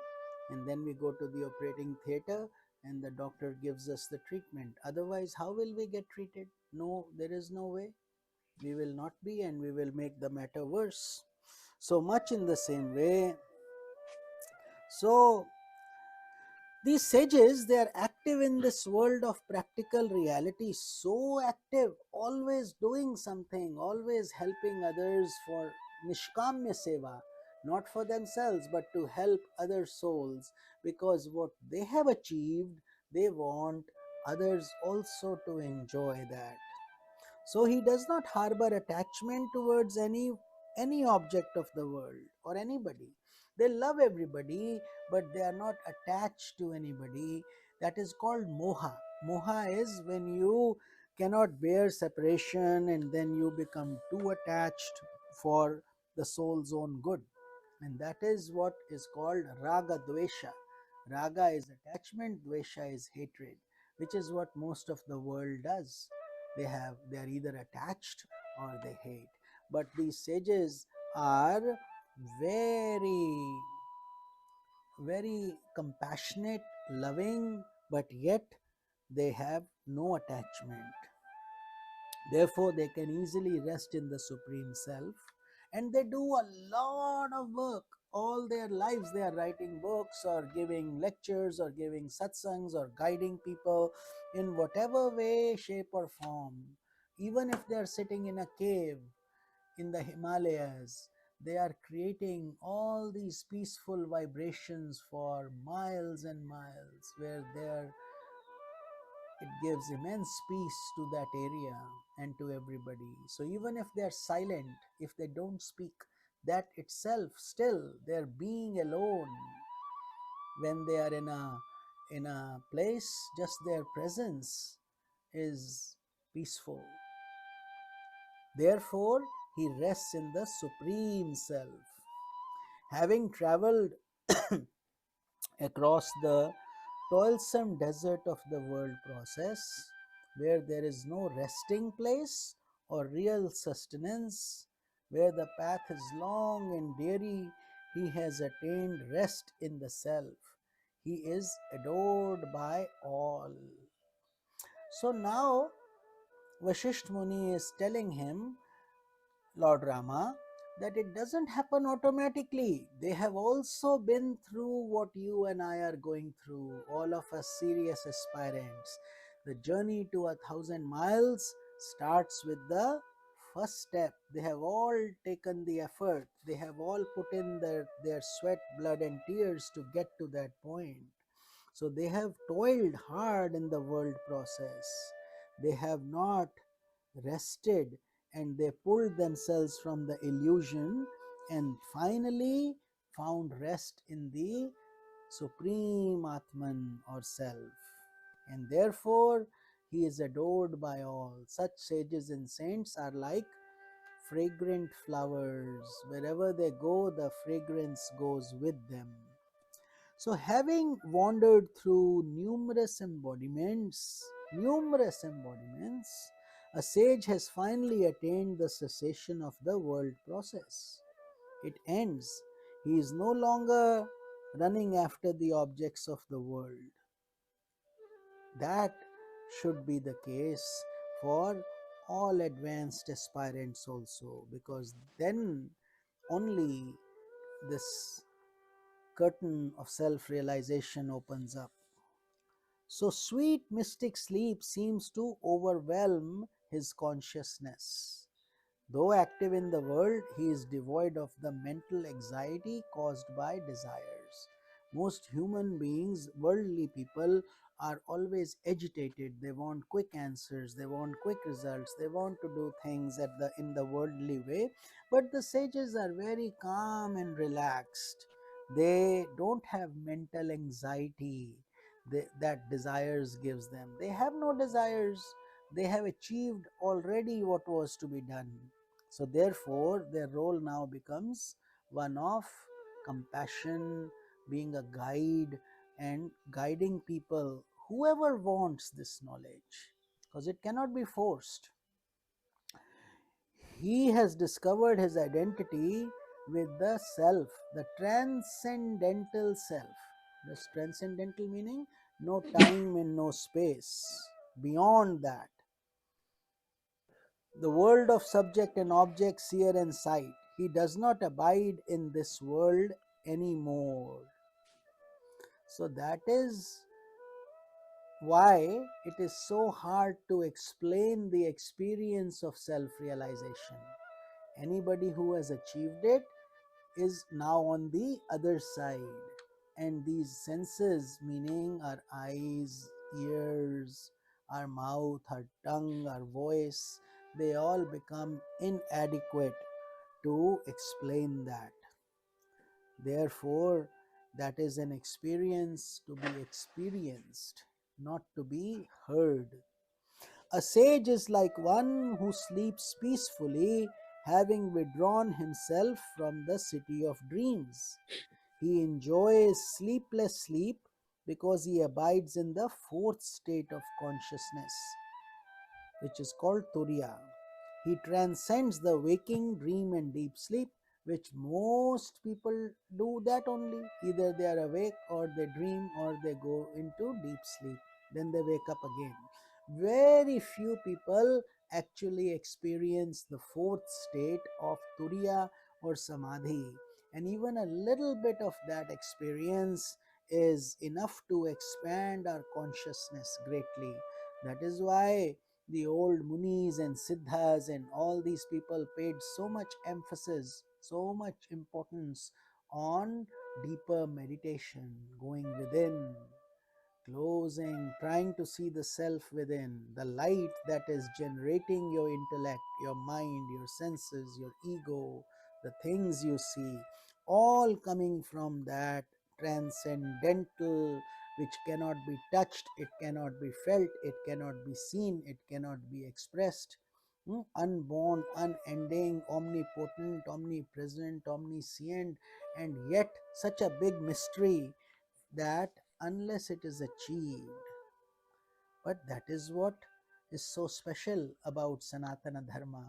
and then we go to the operating theater and the doctor gives us the treatment. Otherwise, how will we get treated? No, there is no way. We will not be, and we will make the matter worse. So much in the same way. So these sages, they are active in this world of practical reality, so active, always doing something, always helping others for nishkamya seva, not for themselves, but to help other souls, because what they have achieved, they want others also to enjoy that. So he does not harbor attachment towards any object of the world or anybody. They love everybody, but they are not attached to anybody. That is called moha. Moha is when you cannot bear separation and then you become too attached for the soul's own good. And that is what is called raga dvesha. Raga is attachment, dvesha is hatred, which is what most of the world does. They are either attached or they hate. But these sages are very, very compassionate, loving, but yet they have no attachment. Therefore, they can easily rest in the Supreme Self, and they do a lot of work. All their lives, they are writing books or giving lectures or giving satsangs or guiding people in whatever way, shape, or form. Even if they are sitting in a cave in the Himalayas, they are creating all these peaceful vibrations for miles and miles, where there it gives immense peace to that area and to everybody. So even if they are silent, if they don't speak, that itself, still their being alone, when they are in a place, just their presence is peaceful. Therefore, he rests in the Supreme Self. Having traveled across the toilsome desert of the world process, where there is no resting place or real sustenance, where the path is long and dreary, he has attained rest in the self. He is adored by all. So now Vashishth Muni is telling him, Lord Rama, that it doesn't happen automatically. They have also been through what you and I are going through, all of us serious aspirants. The journey to 1,000 miles starts with the first step. They have all taken the effort, they have all put in their sweat, blood, and tears to get to that point. So they have toiled hard in the world process. They have not rested, and they pulled themselves from the illusion and finally found rest in the Supreme Atman or Self. And therefore, he is adored by all. Such sages and saints are like fragrant flowers. Wherever they go, the fragrance goes with them. So, having wandered through numerous embodiments, a sage has finally attained the cessation of the world process. It ends. He is no longer running after the objects of the world. That should be the case for all advanced aspirants also, because then only this curtain of self realization opens up. So, sweet mystic sleep seems to overwhelm his consciousness. Though active in the world, he is devoid of the mental anxiety caused by desires. Most human beings, worldly people, are always agitated. They want quick answers, they want quick results, they want to do things in the worldly way. But the sages are very calm and relaxed. They don't have mental anxiety that desires gives them. They have no desires. They have achieved already what was to be done. So, therefore, their role now becomes one of compassion, being a guide, and guiding people, whoever wants this knowledge, because it cannot be forced. He has discovered his identity with the self, the transcendental self. This transcendental meaning no time and no space. Beyond that, the world of subject and object, seer and sight. He does not abide in this world anymore. So that is why it is so hard to explain the experience of self realization. Anybody who has achieved it is now on the other side, and these senses, meaning our eyes, ears, our mouth, our tongue, our voice, they all become inadequate to explain that. Therefore, that is an experience to be experienced, not to be heard. A sage is like one who sleeps peacefully, having withdrawn himself from the city of dreams. He enjoys sleepless sleep because he abides in the fourth state of consciousness, which is called Turiya. He transcends the waking, dream, and deep sleep, which most people do that only. Either they are awake, or they dream, or they go into deep sleep. Then they wake up again. Very few people actually experience the fourth state of Turiya or Samadhi. And even a little bit of that experience is enough to expand our consciousness greatly. That is why the old munis and siddhas and all these people paid so much emphasis, so much importance on deeper meditation, going within, closing, trying to see the self within, the light that is generating your intellect, your mind, your senses, your ego, the things you see, all coming from that transcendental, which cannot be touched, it cannot be felt, it cannot be seen, it cannot be expressed. Unborn, unending, omnipotent, omnipresent, omniscient, and yet such a big mystery that unless it is achieved. But that is what is so special about Sanatana Dharma.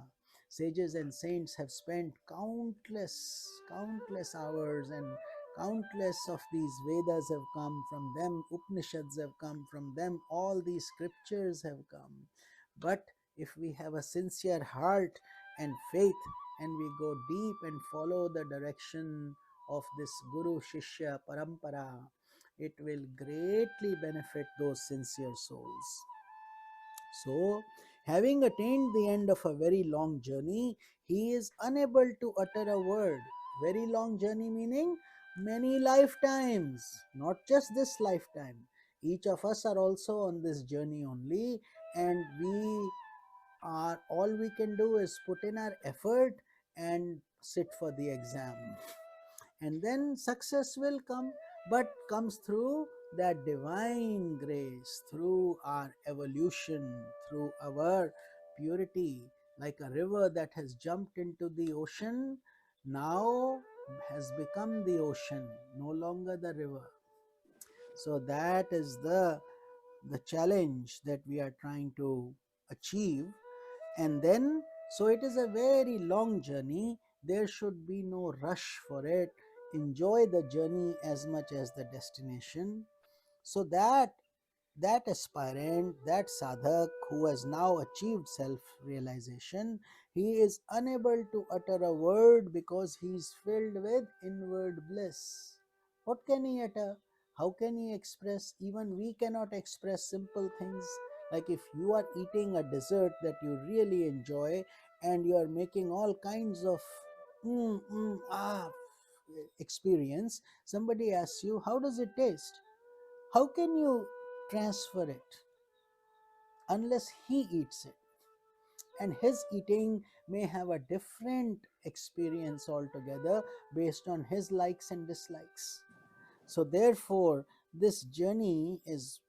Sages and saints have spent countless hours, and countless of these Vedas have come from them, Upanishads have come from them, all these scriptures have come. But if we have a sincere heart and faith, and we go deep and follow the direction of this Guru Shishya Parampara, it will greatly benefit those sincere souls. So, having attained the end of a very long journey, he is unable to utter a word. Very long journey meaning many lifetimes, not just this lifetime. Each of us are also on this journey only, and all we can do is put in our effort and sit for the exam, and then success will come, but comes through that divine grace, through our evolution, through our purity. Like a river that has jumped into the ocean, now has become the ocean, no longer the river. So that is the challenge that we are trying to achieve. And then, so it is a very long journey, there should be no rush for it. Enjoy the journey as much as the destination. So that aspirant, that sadhak who has now achieved self realization, he is unable to utter a word because he is filled with inward bliss. What can he utter? How can he express? Even we cannot express simple things. Like if you are eating a dessert that you really enjoy, and you are making all kinds of experience, somebody asks you, how does it taste? How can you transfer it unless he eats it? And his eating may have a different experience altogether based on his likes and dislikes. So therefore, this journey is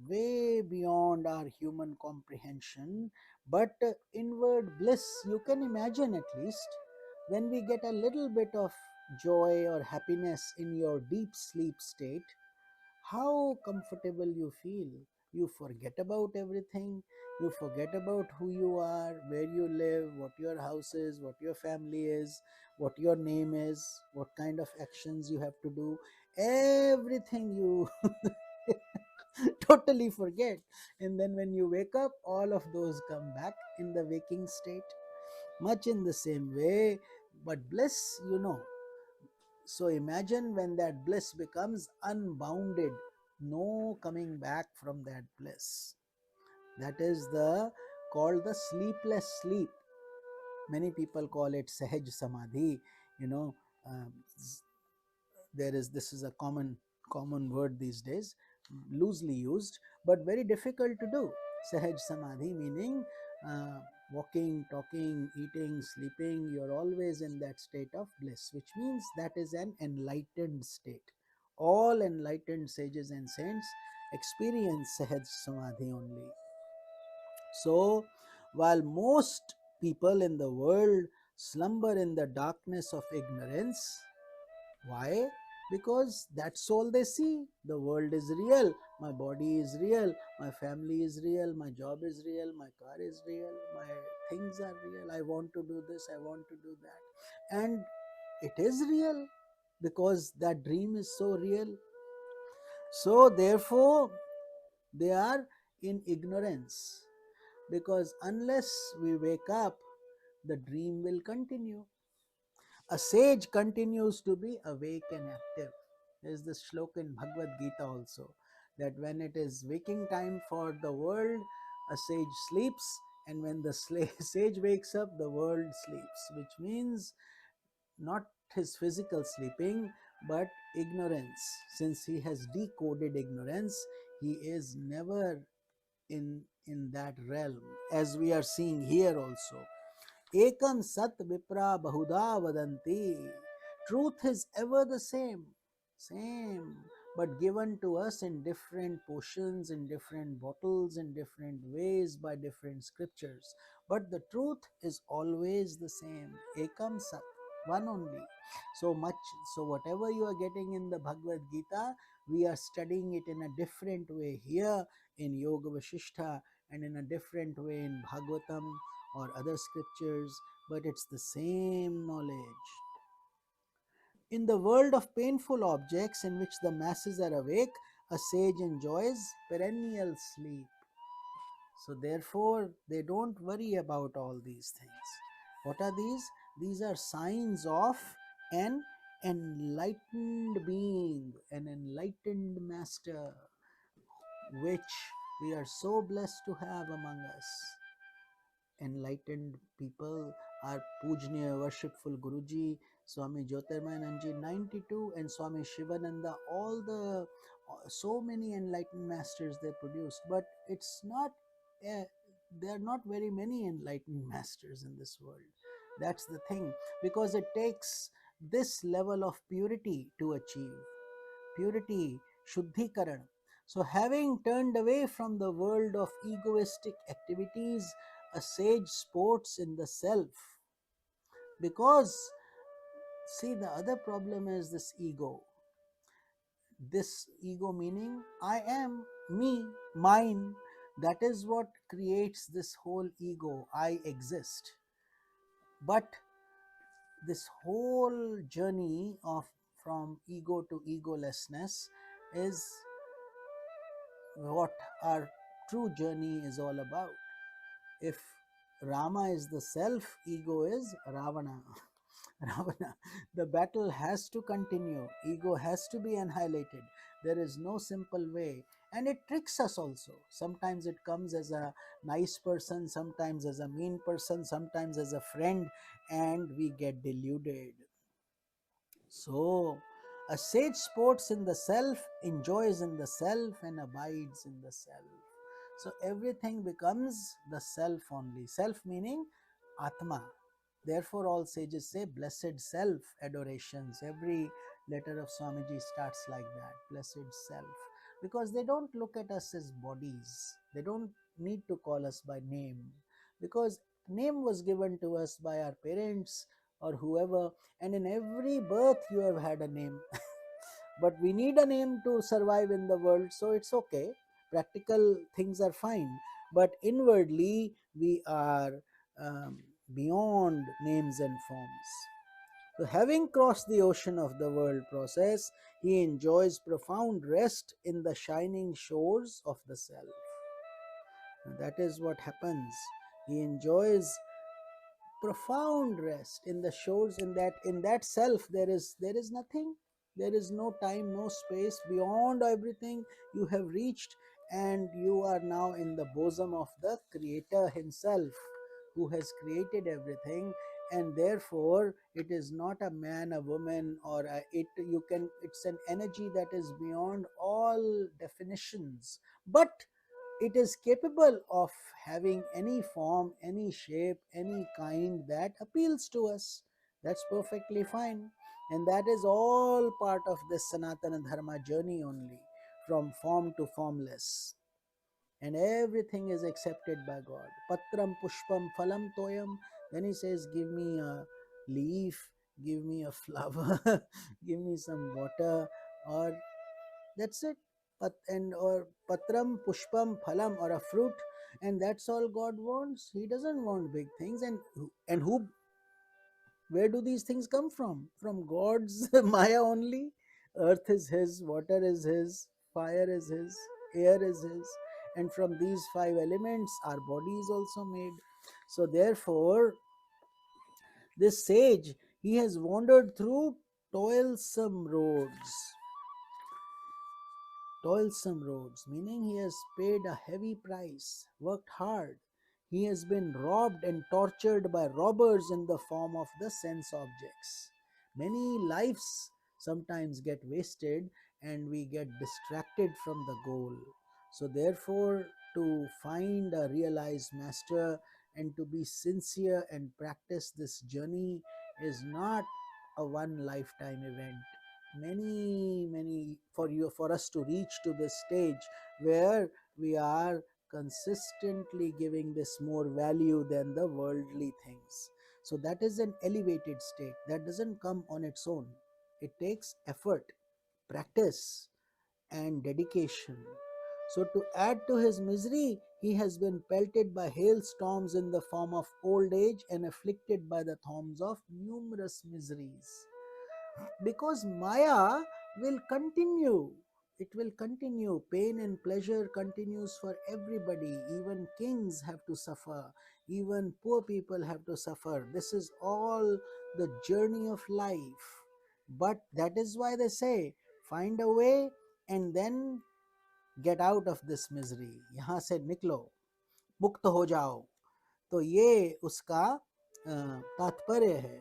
way beyond our human comprehension. But inward bliss, you can imagine, at least when we get a little bit of joy or happiness in your deep sleep state, how comfortable you feel. You forget about everything. You forget about who you are, where you live, what your house is, what your family is, what your name is, what kind of actions you have to do. Everything you totally forget. And then when you wake up, all of those come back in the waking state, much in the same way. But bliss, so imagine when that bliss becomes unbounded, no coming back from that bliss. That is the called the sleepless sleep. Many people call it Sahaj Samadhi. You know, um, there is this is a common word these days, loosely used, but very difficult to do. Sahaj Samadhi meaning uh, walking, talking, eating, sleeping, you're always in that state of bliss, which means that is an enlightened state. All enlightened sages and saints experience Sahaj Samadhi only. So, while most people in the world slumber in the darkness of ignorance, why? Because that's all they see. The world is real, my body is real, my family is real, my job is real, my car is real, my things are real. I want to do this, I want to do that. And it is real because that dream is so real. So, therefore, they are in ignorance, because unless we wake up, the dream will continue. A sage continues to be awake and active. There is this shloka in Bhagavad Gita also, that when it is waking time for the world, a sage sleeps, and when the sage wakes up, the world sleeps, which means not his physical sleeping, but ignorance. Since he has decoded ignorance, he is never in that realm, as we are seeing here also. Ekam sat vipra bahuda vadanti. Truth is ever the same, but given to us in different portions, in different bottles, in different ways, by different scriptures. But the truth is always the same. Ekam sat, one only. So much, so whatever you are getting in the Bhagavad Gita, we are studying it in a different way here in Yoga Vashistha, and in a different way in Bhagavatam or other scriptures, but it's the same knowledge. In the world of painful objects in which the masses are awake, a sage enjoys perennial sleep. So, therefore, they don't worry about all these things. What are these? These are signs of an enlightened being, an enlightened master, which we are so blessed to have among us. Enlightened people are Pujniya Worshipful Guruji, Swami JyotirmayAnanda 92, and Swami Shivananda, all the so many enlightened masters they produced. But it's not, there are not very many enlightened masters in this world. That's the thing, because it takes this level of purity to achieve. Purity, Shuddhikaran. So, having turned away from the world of egoistic activities, a sage sports in the self. Because, see, the other problem is this ego. This ego meaning I am, me, mine. That is what creates this whole ego. I exist. But this whole journey of from ego to egolessness is what our true journey is all about. If Rama is the self, ego is Ravana. Ravana. The battle has to continue. Ego has to be annihilated. There is no simple way. And it tricks us also. Sometimes it comes as a nice person, sometimes as a mean person, sometimes as a friend, and we get deluded. So, a sage sports in the self, enjoys in the self, and abides in the self. So, everything becomes the self only. Self meaning Atma. Therefore, all sages say blessed self adorations. Every letter of Swamiji starts like that, blessed self. Because they don't look at us as bodies, they don't need to call us by name. Because name was given to us by our parents or whoever, and in every birth you have had a name. But we need a name to survive in the world, so it's okay. Practical things are fine, but inwardly we are um, beyond names and forms. So, having crossed the ocean of the world process, he enjoys profound rest in the shining shores of the self. And that is what happens. He enjoys profound rest in the shores, in that self. There is nothing, there is no time, no space. Beyond everything you have reached, and you are now in the bosom of the creator himself, who has created everything. And therefore it is not a man, a woman, or it's an energy that is beyond all definitions. But it is capable of having any form, any shape, any kind that appeals to us. That's perfectly fine. And that is all part of this Sanatana Dharma journey only, from form to formless. And everything is accepted by God. Patram pushpam phalam toyam. Then he says, give me a leaf, give me a flower, give me some water, or that's it. And or patram pushpam phalam, or a fruit, and that's all God wants. He doesn't want big things. And who, where do these things come from? From God's Maya only. Earth is his, water is his, fire is his, air is his, and from these five elements our body is also made. So therefore this sage, he has wandered through toilsome roads. Toilsome roads, meaning he has paid a heavy price, worked hard. He has been robbed and tortured by robbers in the form of the sense objects. Many lives sometimes get wasted and we get distracted from the goal. So, therefore, to find a realized master and to be sincere and practice this journey is not a one lifetime event. Many for us to reach to this stage where we are consistently giving this more value than the worldly things. So that is an elevated state that doesn't come on its own. It takes effort, practice, and dedication. So to add to his misery, he has been pelted by hailstorms in the form of old age and afflicted by the thorns of numerous miseries, because Maya will continue. It will continue. Pain and pleasure continues for everybody. Even kings have to suffer, even poor people have to suffer. This is all the journey of life. But that is why they say, find a way and then get out of this misery. यहाँ से निकलो, मुक्त हो जाओ. तो ये उसका तात्पर्य है.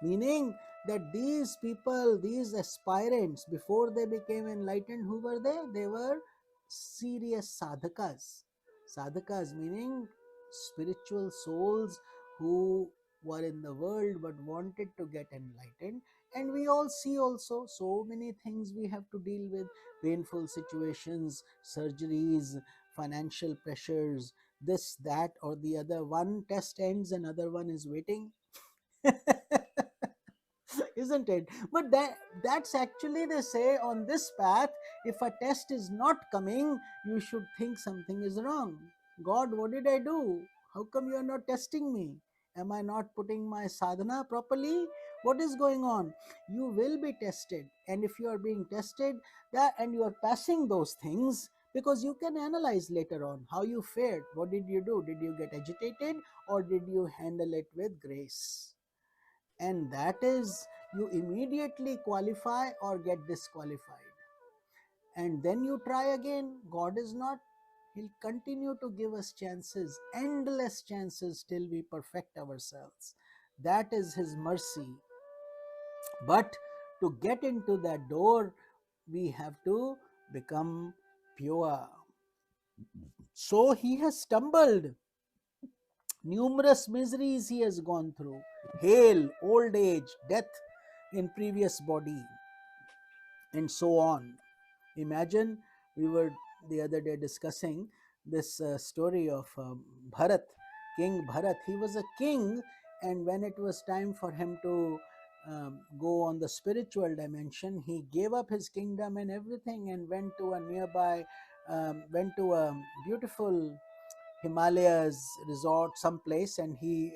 Meaning that these people, these aspirants, before they became enlightened, who were they? They were serious sadhakas. Sadhakas meaning spiritual souls who were in the world but wanted to get enlightened. And we all see also so many things we have to deal with: painful situations, surgeries, financial pressures, this, that, or the other. One test ends, another one is waiting. Isn't it? But that's actually, they say, on this path, if a test is not coming, you should think something is wrong. God, what did I do? How come you are not testing me? Am I not putting my sadhana properly? What is going on? You will be tested, and if you are being tested, that and you are passing those things, because you can analyze later on how you fared. What did you do? Did you get agitated, or did you handle it with grace? And that is, you immediately qualify or get disqualified, and then you try again. God is not, he'll continue to give us chances, endless chances, till we perfect ourselves. That is his mercy. But to get into that door, we have to become pure. So he has stumbled, numerous miseries he has gone through: hail, old age, death in previous body, and so on. Imagine, we were the other day discussing this story of Bharat, King Bharat. He was a king, and when it was time for him to go on the spiritual dimension, he gave up his kingdom and everything and went to a nearby, went to a beautiful Himalayas resort, someplace, and he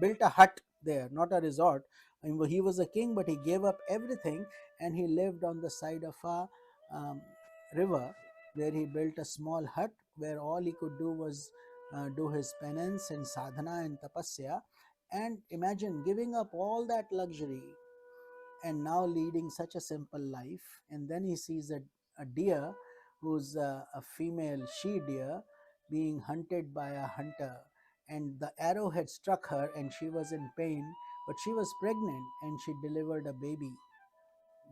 built a hut there, not a resort. And he was a king, but he gave up everything, and he lived on the side of a river, where he built a small hut where all he could do was do his penance and sadhana and tapasya. And imagine giving up all that luxury and now leading such a simple life. And then he sees a deer, who's a female she deer, being hunted by a hunter, and the arrow had struck her and she was in pain, but she was pregnant and she delivered a baby,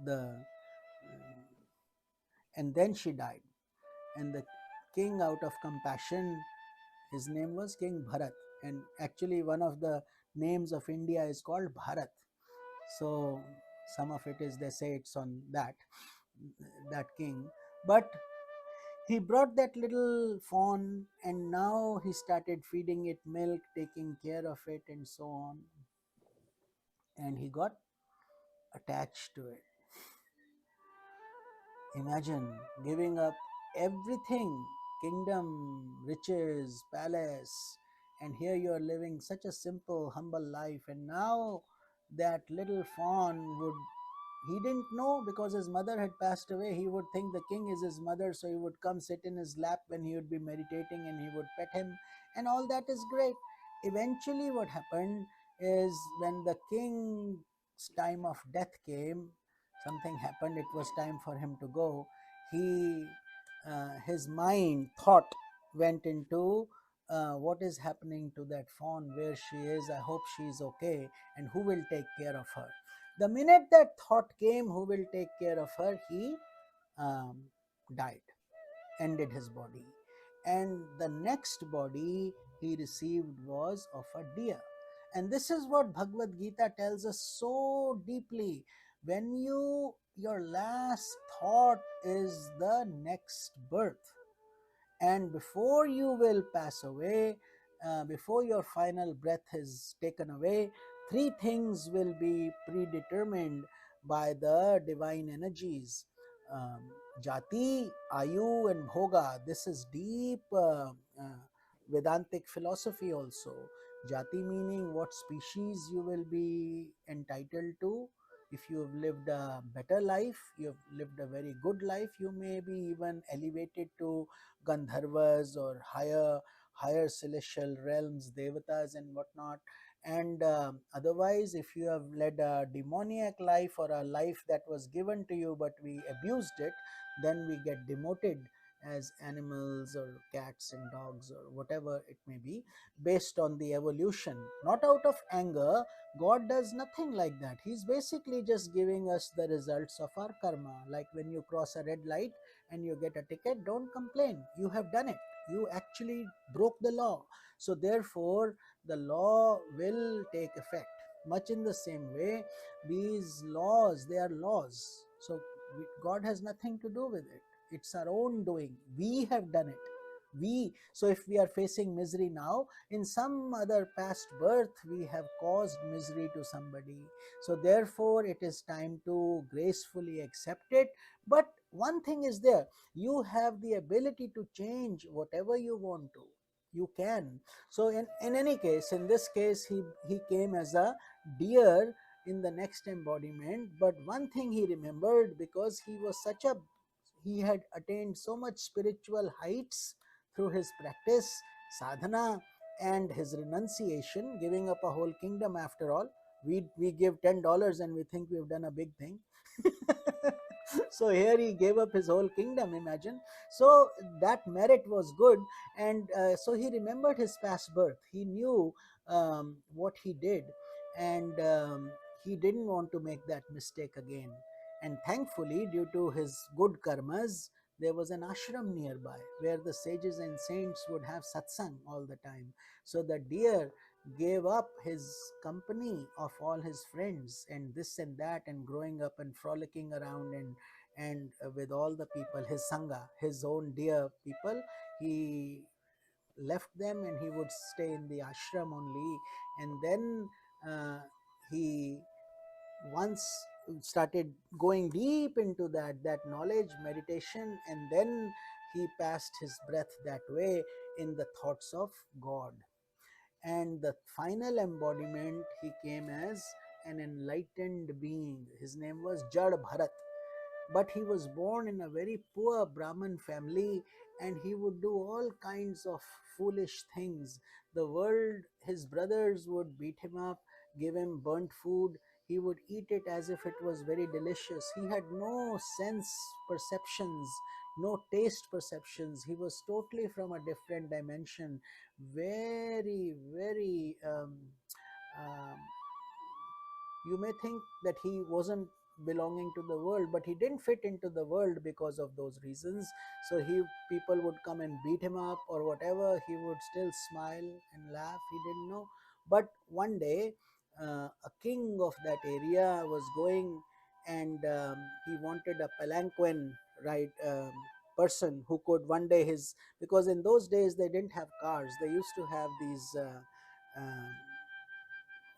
the and then she died. And the king, out of compassion, his name was King Bharat, and actually one of the names of India is called Bharat. So some of it is, they say it's on that king. But he brought that little fawn, and now he started feeding it milk, taking care of it, and so on. And he got attached to it. Imagine giving up everything, kingdom, riches, palace, and here you are living such a simple, humble life. And now that little fawn would, he didn't know, because his mother had passed away. He would think the king is his mother, so he would come sit in his lap when he would be meditating, and he would pet him, and all that is great. Eventually, what happened is, when the king's time of death came, something happened. It was time for him to go. He, his mind, thought went into, what is happening to that fawn, where she is, I hope she is okay, and who will take care of her. The minute that thought came, who will take care of her, he um, died, ended his body. And the next body he received was of a deer. And this is what Bhagavad Gita tells us so deeply. When your last thought is the next birth, and before you will pass away, before your final breath is taken away, three things will be predetermined by the divine energies: um, jati, ayu, and bhoga. This is deep Vedantic philosophy also. Jati meaning what species you will be entitled to. If you have lived a better life, you have lived a very good life, you may be even elevated to Gandharvas or higher celestial realms, devatas and whatnot. And otherwise, if you have led a demoniac life, or a life that was given to you but we abused it, then we get demoted as animals or cats and dogs or whatever it may be, based on the evolution, not out of anger. God does nothing like that. He's basically just giving us the results of our karma. Like when you cross a red light and you get a ticket, don't complain. You have done it. You actually broke the law. So therefore, the law will take effect. Much in the same way, these laws, they are laws. So God has nothing to do with it. It's our own doing. We have done it. So if we are facing misery now, in some other past birth we have caused misery to somebody. So therefore it is time to gracefully accept it. But one thing is there: you have the ability to change whatever you want to. You can. So in any case, in this case, he came as a deer in the next embodiment. But one thing he remembered, because he had attained so much spiritual heights through his practice, sadhana, and his renunciation, giving up a whole kingdom. After all, we give $10 and we think we've done a big thing. So here he gave up his whole kingdom, imagine. So that merit was good. And so he remembered his past birth. He knew what he did, and he didn't want to make that mistake again. And thankfully, due to his good karmas, there was an ashram nearby where the sages and saints would have satsang all the time. So the deer gave up his company of all his friends and this and that, and growing up and frolicking around, and with all the people, his sangha, his own dear people, he left them, and he would stay in the ashram only. And then he once started going deep into that knowledge, meditation, and then he passed his breath that way, in the thoughts of God. And the final embodiment, he came as an enlightened being. His name was Jad Bharat. But he was born in a very poor Brahmin family, and he would do all kinds of foolish things. The world, his brothers would beat him up, give him burnt food. He would eat it as if it was very delicious. He had no sense perceptions, no taste perceptions. He was totally from a different dimension. Very, very, um, you may think that he wasn't belonging to the world, but he didn't fit into the world because of those reasons. So people would come and beat him up or whatever, he would still smile and laugh. He didn't know. But one day, a king of that area was going, and he wanted a palanquin, right, person who could one day his, because in those days they didn't have cars, they used to have these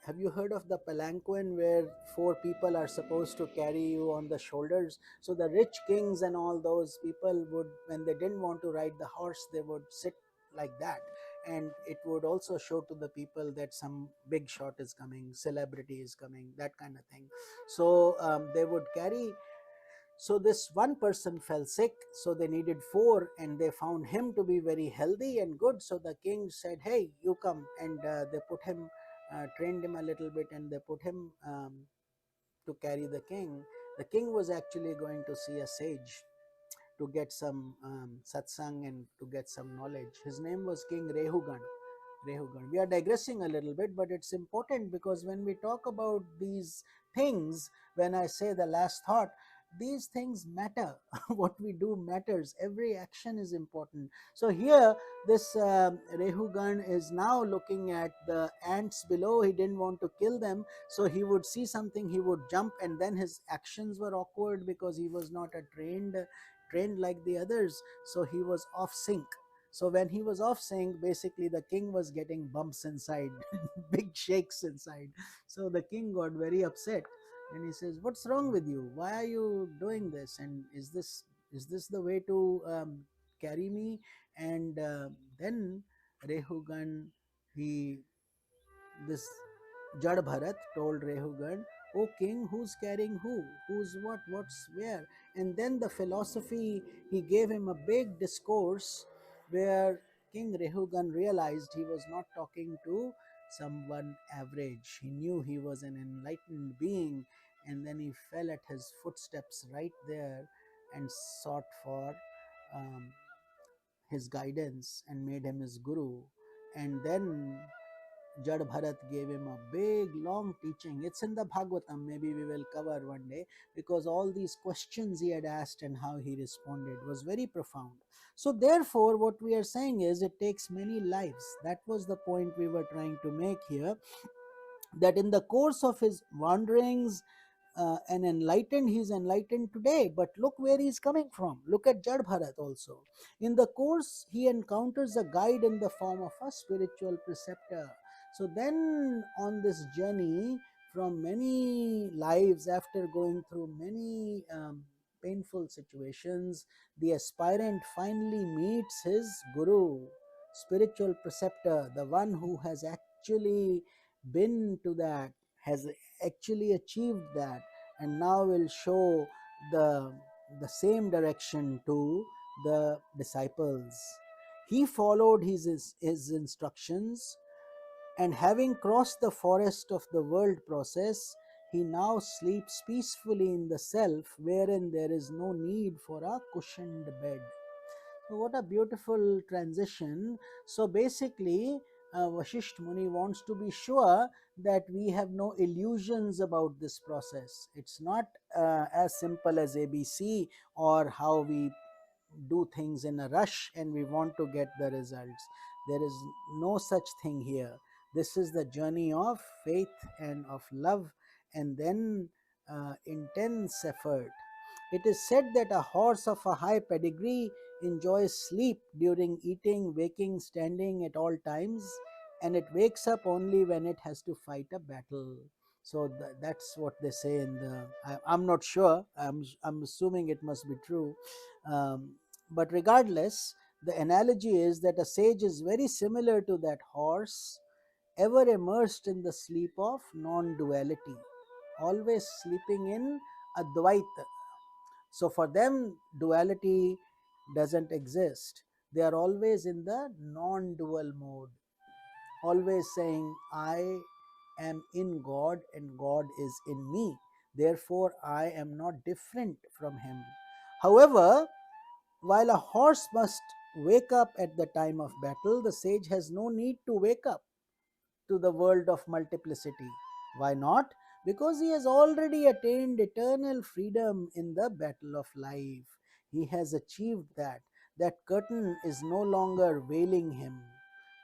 have you heard of the palanquin, where four people are supposed to carry you on the shoulders? So the rich kings and all those people would, when they didn't want to ride the horse, they would sit like that, and it would also show to the people that some big shot is coming, celebrity is coming, that kind of thing. So they would carry. So this one person fell sick, so they needed four, and they found him to be very healthy and good. So the king said, "Hey, you come," and they put him, trained him a little bit, and they put him to carry the king. The king was actually going to see a sage to get some satsang and to get some knowledge. His name was King Rehugan. Rehugan. We are digressing a little bit, but it's important because when we talk about these things, when I say the last thought, these things matter. What we do matters. Every action is important. So here, this Rehugan is now looking at the ants below. He didn't want to kill them, so he would see something, he would jump, and then his actions were awkward because he was not a trained like the others. So he was off sync. So when he was off sync, basically the king was getting bumps inside, big shakes inside. So the king got very upset, and he says, "What's wrong with you? Why are you doing this? And is this the way to carry me?" And then Rehugan, he this Jad Bharat told Rehugan, "O king, who's carrying who? Who's what? What's where?" And then the philosophy, he gave him a big discourse where King Rehugan realized he was not talking to someone average. He knew he was an enlightened being, and then he fell at his footsteps right there and sought for um, his guidance and made him his guru. And then Jad Bharat gave him a big long teaching. It's in the Bhagavatam, maybe we will cover one day, because all these questions he had asked and how he responded was very profound. So, therefore, what we are saying is it takes many lives. That was the point we were trying to make here, that in the course of his wanderings and enlightened, he's enlightened today, but look where he's coming from. Look at Jad Bharat also. In the course, he encounters a guide in the form of a spiritual preceptor. So then on this journey, from many lives, after going through many painful situations, the aspirant finally meets his guru, spiritual preceptor, the one who has actually been to that, has actually achieved that, and now will show the the same direction to the disciples. He followed his instructions, and having crossed the forest of the world process, he now sleeps peacefully in the self wherein there is no need for a cushioned bed. So what a beautiful transition. So basically, Vashisht Muni wants to be sure that we have no illusions about this process. It's not as simple as ABC, or how we do things in a rush and we want to get the results. There is no such thing here. This is the journey of faith and of love, and then intense effort. It is said that a horse of a high pedigree enjoys sleep during eating, waking, standing at all times, and it wakes up only when it has to fight a battle. So that's what they say in the. I'm not sure. I'm assuming it must be true. But regardless, the analogy is that a sage is very similar to that horse, ever immersed in the sleep of non duality, always sleeping in Advaita. So for them, duality doesn't exist. They are always in the non dual mode, always saying, I am in God and God is in me. Therefore, I am not different from Him. However, while a horse must wake up at the time of battle, the sage has no need to wake up to the world of multiplicity. Why not? because he has already attained eternal freedom in the battle of life. He has achieved that. That curtain is no longer veiling him.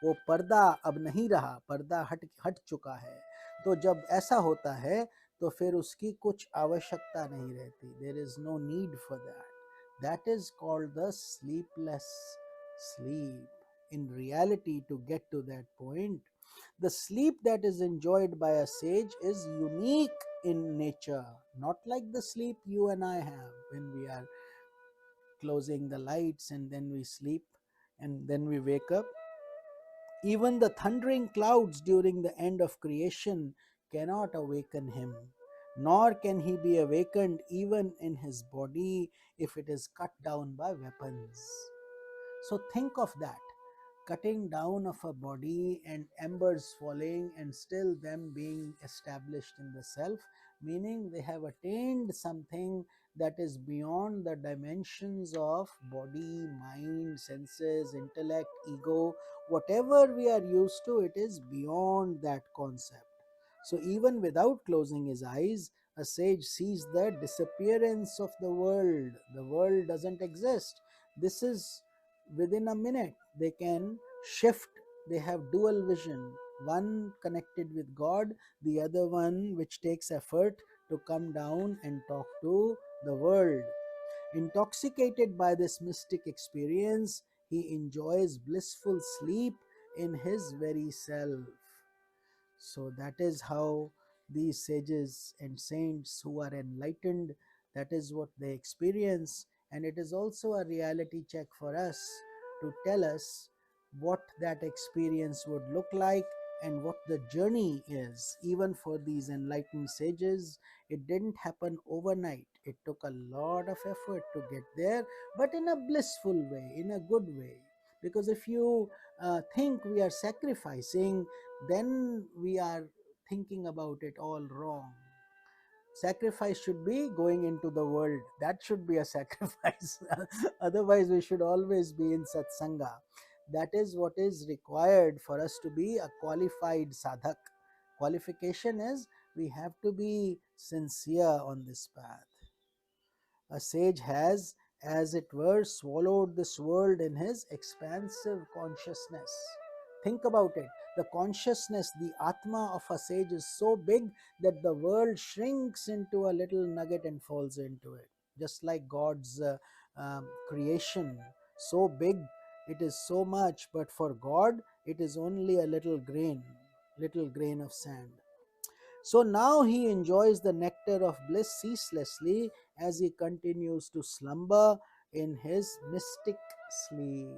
वो पर्दा अब नहीं रहा, पर्दा हट हट चुका है. तो जब ऐसा होता है तो फिर उसकी कुछ आवश्यकता नहीं रहती. There is no need for that. That is called the sleepless sleep. In reality, to get to that point, the sleep that is enjoyed by a sage is unique in nature, not like the sleep you and I have when we are closing the lights and then we sleep and then we wake up. Even the thundering clouds during the end of creation cannot awaken him, nor can he be awakened even in his body if it is cut down by weapons. So think of that, cutting down of a body and embers falling and still them being established in the self, meaning they have attained something that is beyond the dimensions of body, mind, senses, intellect, ego, whatever we are used to, it is beyond that concept. So even without closing his eyes, a sage sees the disappearance of the world. The world doesn't exist. This is within a minute. They can shift. They have dual vision, one connected with God, the other one which takes effort to come down and talk to the world. Intoxicated by this mystic experience, he enjoys blissful sleep in his very self. So that is how these sages and saints who are enlightened, that is what they experience. And it is also a reality check for us to tell us what that experience would look like and what the journey is. Even for these enlightened sages, it didn't happen overnight. It took a lot of effort to get there, but in a blissful way, in a good way. Because if you think we are sacrificing, then we are thinking about it all wrong. Sacrifice should be going into the world. That should be a sacrifice. Otherwise, we should always be in satsanga. That is what is required for us to be a qualified sadhak. Qualification is we have to be sincere on this path. A sage has, as it were, swallowed this world in his expansive consciousness. Think about it. The consciousness, the Atma of a sage is so big that the world shrinks into a little nugget and falls into it. Just like God's creation, so big, it is so much, but for God, it is only a little grain of sand. So now he enjoys the nectar of bliss ceaselessly as he continues to slumber in his mystic sleep.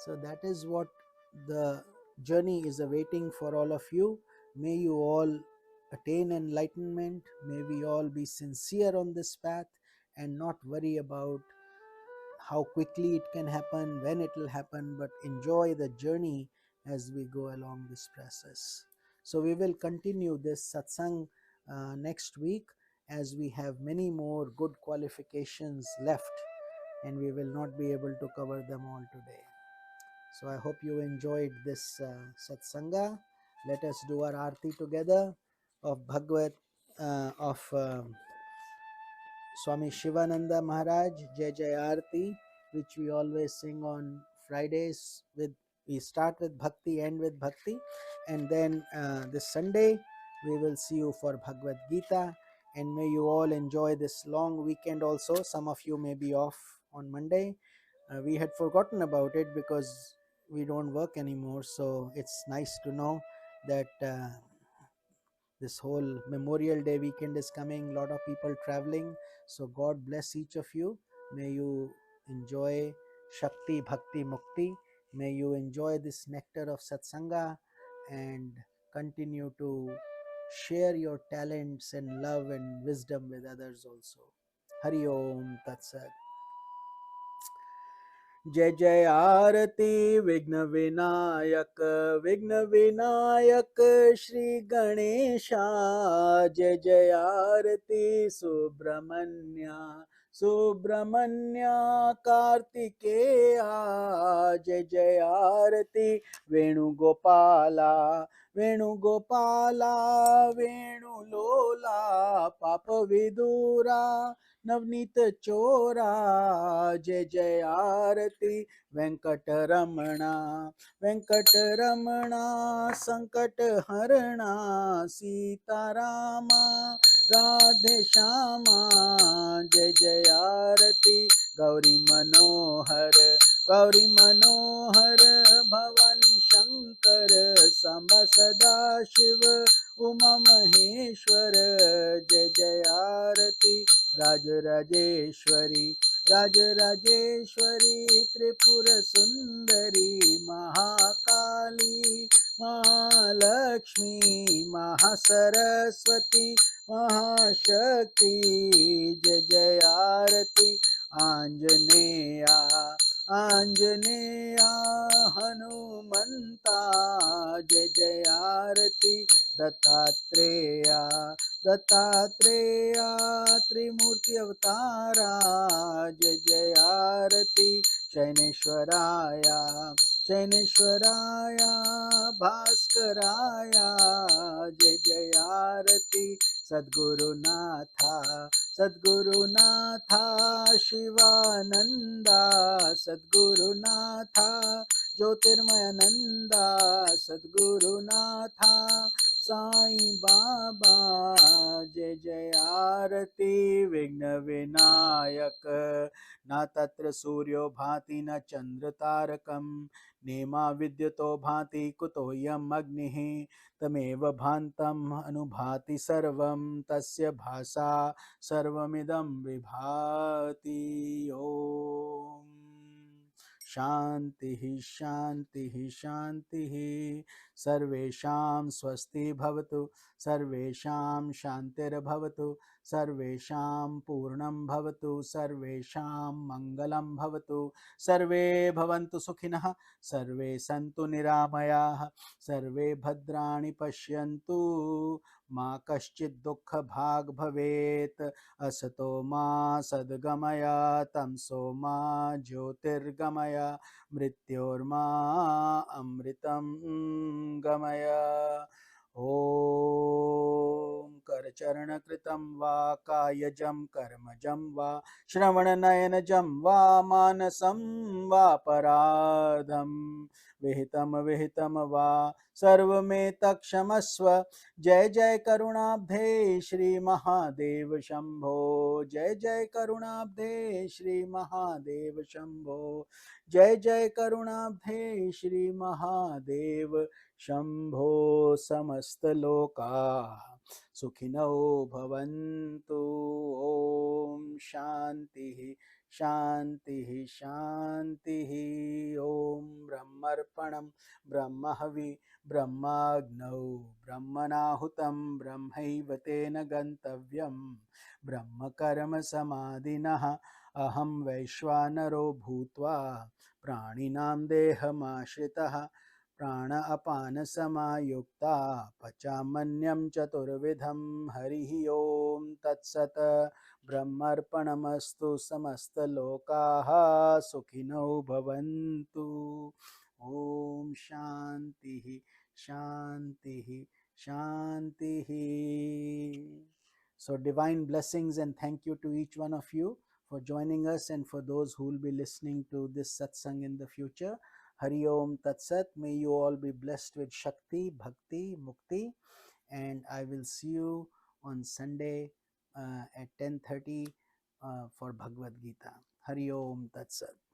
So that is what the journey is awaiting for all of you. May you all attain enlightenment. May we all be sincere on this path and not worry about how quickly it can happen, when it will happen, but enjoy the journey as we go along this process. So we will continue this satsang next week, as we have many more good qualifications left and we will not be able to cover them all today. So I hope you enjoyed this satsanga. Let us do our arti together of Bhagavad, of Swami Shivananda Maharaj, Jai Jai Arti, which we always sing on Fridays. We start with Bhakti, end with Bhakti, and then this Sunday we will see you for Bhagavad Gita. And may you all enjoy this long weekend also. Some of you may be off on Monday. We had forgotten about it because we don't work anymore. So it's nice to know that this whole Memorial Day weekend is coming, a lot of people traveling. So God bless each of you. May you enjoy Shakti, Bhakti, Mukti. May you enjoy this nectar of Satsanga and continue to share your talents and love and wisdom with others also. Hari Om Tat Sat. जय जय आरती विघ्न विनायक, विघ्न विनायक श्री गणेशा। जय जय आरती सुब्रह्मण्य, सुब्रह्मण्य कार्तिकेया जय जय आरती वेणुगोपाला वेणुगोपाला वेणुलोला पाप विदुरा नवनीत चोरा जय जय आरती वेंकटरमणा वेंकटरमणा संकट हरणा सीतारामा राधे श्यामा जय जय आरती गौरी मनोहर गौरी मनोहर भवानी शंकर सांबा सदा शिव उमा महेश्वर जय जय आरती राजराजेश्वरी राजराजेश्वरी त्रिपुर सुंदरी महाकाली महालक्ष्मी महासरस्वती महाशक्ति जय जय आरती आंजनेया आंजनेया हनुमंता जय जय आरती दत्तात्रेया दत्तात्रेया त्रिमूर्ति अवतारा जय जय आरती शैनेश्वराया शैनेश्वराया भास्कराया जय जय आरती सद्गुरुनाथा सद्गुरुनाथा शिवानंदा सद्गुरुनाथा ज्योतिर्मयानंदा सद्गुरुनाथा साई बाबा जय जय आरती विघ्न विनायक न तत्र सूर्यो भाति न चंद्र तारकं नेमा विद्युतो भाति कुतोऽयम् अग्निः तमेव भान्तम् अनुभाति सर्वं तस्य भासा सर्वमिदं विभाति ओम शांति शांति शांति सर्वेषां स्वस्ति भवतु सर्वेषां शान्तिर्भवतु सर्वेषां पूर्णं भवतु सर्वेषां मङ्गलं भवतु सर्वे भवन्तु सुखिनः सर्वे सन्तु निरामयाः सर्वे भद्राणि पश्यन्तु मा कश्चित् दुःखभाग् भवेत् असतो मा सद्गमय तमसो मा ज्योतिर्गमय मृत्योर्मा अमृतं गमय ॐ करचरणकृतं वा कायजं कर्मजं वा श्रवणनयनजं वा मानसं वा पराधं विहितं विहितं वा सर्वमेतत्क्षमस्व जय जय करुणाब्धे श्री महादेव शंभो जय जय करुणाब्धे श्री महादेव शंभो जय जय करुणाब्धे श्री महादेव शंभो समस्त लोका सुखिनो भवन्तु ओम शांति शांति शांति ओम ब्रह्मर्पणं ब्रह्महवि ब्रह्माग्नौ ब्रह्मणाहुतं ब्रह्मैव तेन गन्तव्यं ब्रह्मकर्म समाधिनः अहं वैश्वानरो भूत्वा प्राणिनां देहमाश्रितः प्राण अपान समायुक्ता पचामन्यं चतुर्विधं हरिः ओम तत्सत् ब्रह्मर्पणमस्तु समस्तलोकाः सुखिनो भवन्तु ओम शांति शांति शांति. So divine blessings and thank you to each one of you for joining us and for those who will be listening to this satsang in the future. Hari Om Tat Sat. May you all be blessed with Shakti, Bhakti, Mukti, and I will see you on Sunday at 10:30 for Bhagavad Gita. Hari Om Tat Sat.